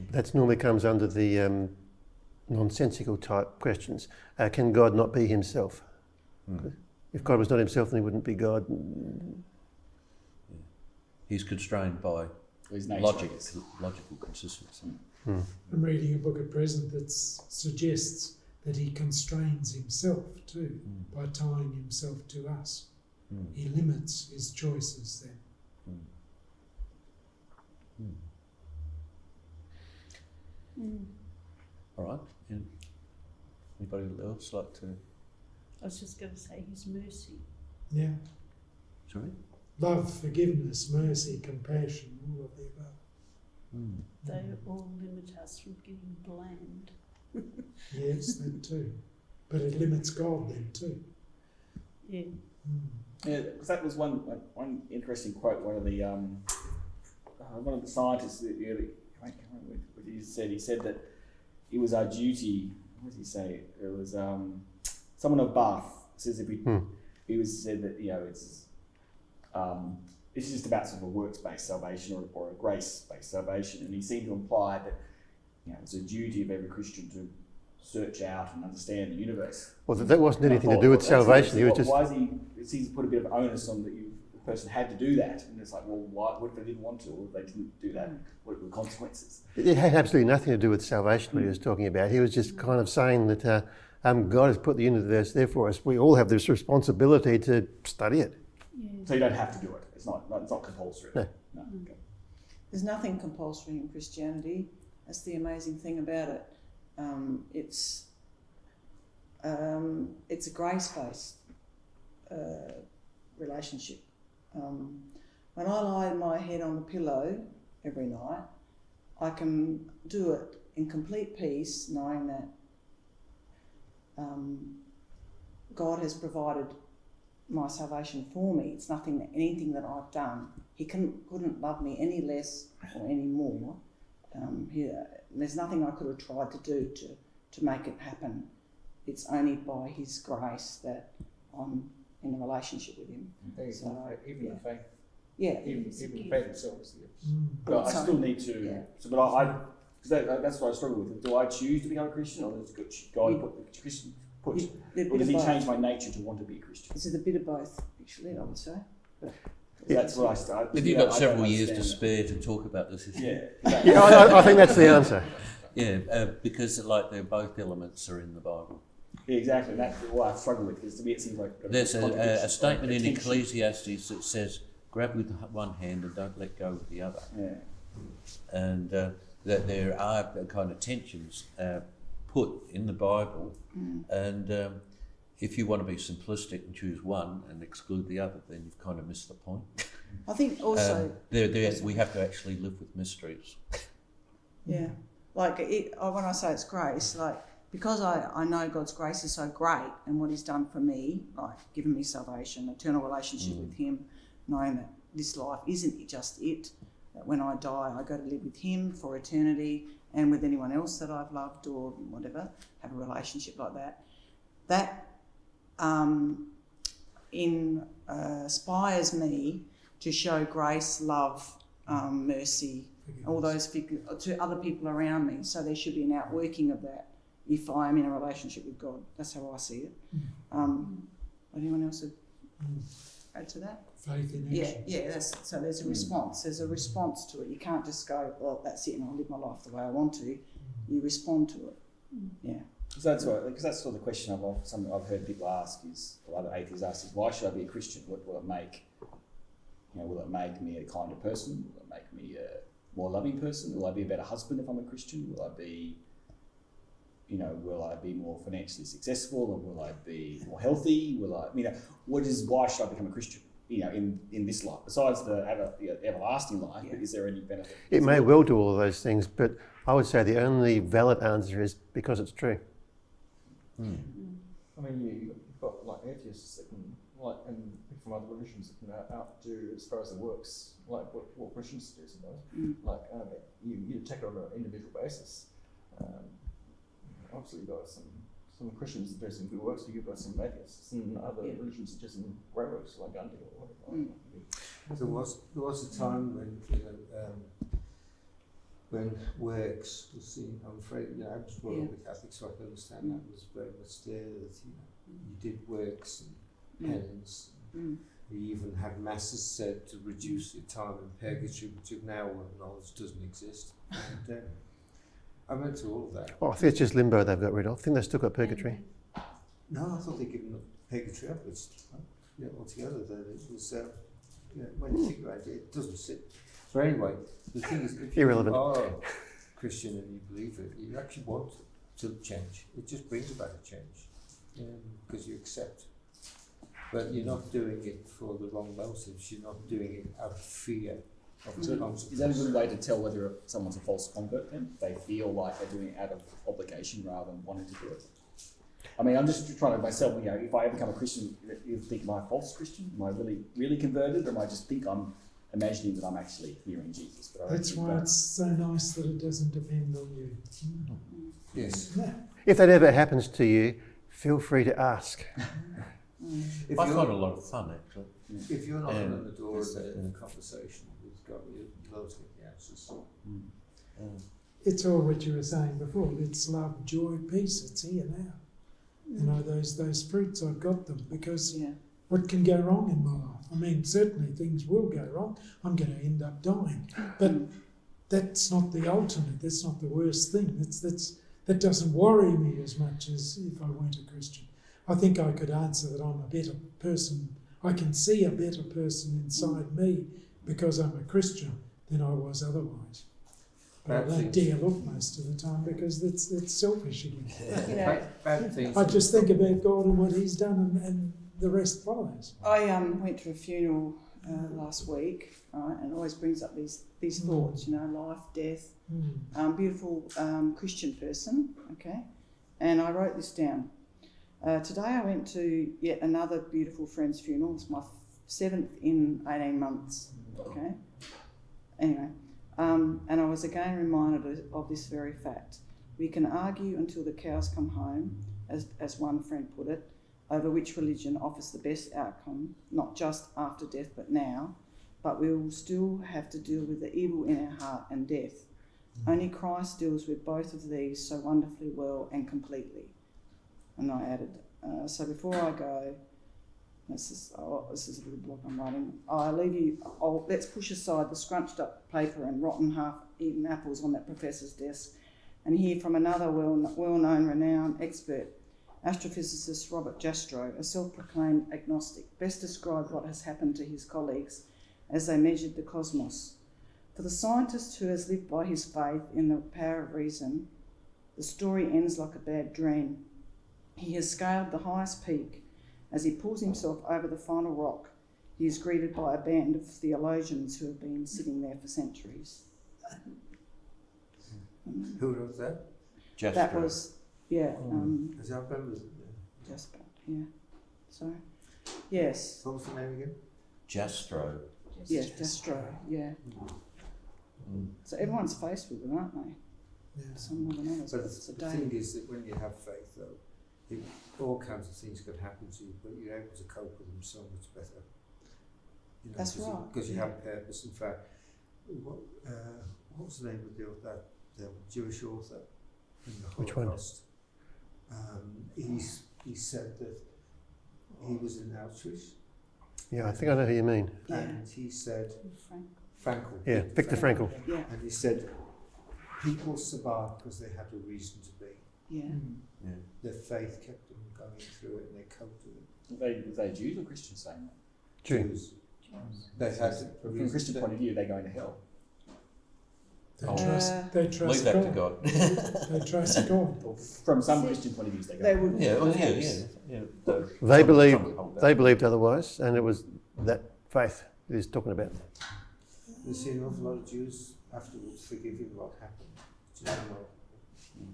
That normally comes under the nonsensical type questions. Can God not be himself? If God was not himself, then he wouldn't be God. He's constrained by His nature, logic, I guess. logical consistency. I'm reading a book at present that suggests that he constrains himself too by tying himself to us. He limits his choices then. All right. Anybody else like to? I was just going to say his mercy. Yeah. Sorry. Love, forgiveness, mercy, compassion, all of the above. They all limit us from getting bland. Yes, that too. But it limits God then too. Yeah. Yeah, because that was one interesting quote. One of the scientists that he said that it was our duty. What did he say? It was someone of Bath says if he said that it's just about sort of a works-based salvation or a grace-based salvation, and he seemed to imply that it's a duty of every Christian to search out and understand the universe. Well, that wasn't anything to do with salvation. He was just. Why is he put a bit of onus on that the person had to do that? And it's like, well, what if they didn't want to, or if they didn't do that? What were the consequences? It had absolutely nothing to do with salvation, what he was talking about. He was just kind of saying that God has put the universe there for us. We all have this responsibility to study it. Yeah. So you don't have to do it. It's not compulsory. No. Okay. There's nothing compulsory in Christianity. That's the amazing thing about it. It's a grace-based relationship. When I lie my head on the pillow every night, I can do it in complete peace, knowing that God has provided my salvation for me. It's anything that I've done. He couldn't love me any less or any more. There's nothing I could have tried to do to make it happen. It's only by His grace that I'm in a relaelationship with Him. Even the faith. Yeah. Even the faith itself is the But I So- still need to. yeah. So, but that's what I struggle with. Do I choose to become a Christian, or does God put the Christian or does He change my nature to want to be a Christian? It's a bit of both, actually, I would say. That's where I start. Have you got I several don't years to understand spare to talk about this issue? that. Yeah, I think that's the answer. Yeah, because they're both elements are in the Bible. Yeah, exactly. That's what I struggle with, because to me it seems like There's contradiction, a statement in tension. Ecclesiastes that says, "Grab with one hand and don't let go with the other." Yeah. And that there are kind of tensions put in the Bible, and if you want to be simplistic and choose one and exclude the other, then you've kind of missed the point. I think also, We have to actually live with mysteries. yeah, like when I say it's grace, like because I know God's grace is so great and what he's done for me, like giving me salvation, eternal relationship with him, knowing that this life isn't just it, that when I die I go to live with him for eternity and with anyone else that I've loved or whatever, have a relationship like that. That inspires me to show grace, love, mercy, all those to other people around me. So there should be an outworking of that if I am in a relationship with God. That's how I see it. Anyone else add to that? Faith in action. Yeah. So there's a response. There's a response to it. You can't just go, well, that's it, and I'll live my life the way I want to. You respond to it. Yeah. So that's right, because that's sort of the question I've heard people ask is, or other atheists ask, is why should I be a Christian? What will it make? Will it make me a kinder person? Will it make me a more loving person? Will I be a better husband if I'm a Christian? Will I be, will I be more financially successful? Or will I be more healthy? Why should I become a Christian? In this life, besides the everlasting life, but is there any benefit? It may well do all of those things, but I would say the only valid answer is because it's true. I mean, you've got like atheists that can, and people from other religions that can outdo as far as the works, like what Christians do sometimes. You take it on an individual basis. Obviously, you've got some Christians that do some good works, but you've got some atheists and other religions that do some great works, like Gandhi or whatever. There was a time when works was seen. I'm afraid, I was brought up with Catholic, so I can understand that was very much there. That you did works and penance. You even had masses said to reduce your time in purgatory, which you've now acknowledged doesn't exist. And, I went through all of that. Well, I think it's just limbo they've got rid of. I think they've still got purgatory. No, I thought they'd given purgatory up. Altogether. That it was, when you think about it, it doesn't sit. So anyway, the thing is, if you are Christian and you believe it, you actually want to change. It just brings about a change because you accept. But you're not doing it for the wrong motives. You're not doing it out of fear. Is that a good way to tell whether someone's a false convert then? They feel like they're doing it out of obligation rather than wanting to do it? I mean, I'm just trying to myself, if I become a Christian, you think, am I a false Christian? Am I really converted? Or am I just think I'm imagining that I'm actually hearing Jesus? But That's why it's so nice that it doesn't depend on you. Yes. Yeah. If that ever happens to you, feel free to ask. I find it a lot of fun, actually. If you're knocking on the door in a conversation with God, you'll get the answers. It's all what you were saying before. It's love, joy, peace. It's here now. Those fruits, I've got them because what can go wrong in my life? I mean, certainly things will go wrong. I'm going to end up dying. But that's not the ultimate. That's not the worst thing. That doesn't worry me as much as if I weren't a Christian. I think I could answer that I'm a better person. I can see a better person inside me because I'm a Christian than I was otherwise. But I don't dare look most of the time because it's selfish again. Bad things. I just think about God and what He's done, and the rest follows. I went to a funeral last week, right, and it always brings up these thoughts, life, death. Beautiful Christian person, okay, and I wrote this down. Today I went to yet another beautiful friend's funeral. It's my 7th in 18 months, okay? Anyway, and I was again reminded of this very fact. We can argue until the cows come home, as one friend put it, over which religion offers the best outcome, not just after death but now, but we will still have to deal with the evil in our heart and death. Only Christ deals with both of these so wonderfully well and completely. And I added, so before I go, this is a little block I'm writing. Let's push aside the scrunched up paper and rotten half-eaten apples on that professor's desk and hear from another well-known, renowned expert, astrophysicist Robert Jastrow, a self-proclaimed agnostic, best described what has happened to his colleagues as they measured the cosmos. For the scientist who has lived by his faith in the power of reason, the story ends like a bad dream. He has scaled the highest peak. As he pulls himself over the final rock, he is greeted by a band of theologians who have been sitting there for centuries. Who wrote that? That was Yeah, Is that remember? just yeah. Sorry. Yes. What was the name again? Jastro. Yes, Destro. Yeah. Mm. So everyone's faced with them, aren't they? Yeah. Some more than others. But But it's a the thing day. is that when you have faith, though, all kinds of things could happen to you, but you're able to cope with them so much better. You know, That's right. Because you have purpose. In fact, what was the name of the Jewish author in the Which one? Holocaust? He said that he was in Auschwitz, Yeah, I think I know who you mean. Yeah. and he said Frank. Frankl. Yeah, Viktor Frankl. Yeah. And he said people survived because they had a reason to be. Yeah. Yeah. Their faith kept them going through it, and they coped with it. Were they Jews or Christians saying that? Jew. Jews. They had a From a reason Christian to- point of view, they're going to hell. They Oh. trust Leave that to God. God. They trust God. Or from some Christian point of view, They would. Yeah, well, yeah, perhaps. yeah. They believed. Some would hold that. They believed otherwise, and it was that faith that he's talking about. You see an awful lot of Jews afterwards forgiving what happened. Do you know?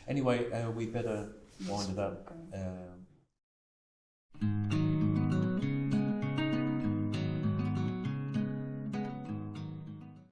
Anyway, we better wind it up. Okay.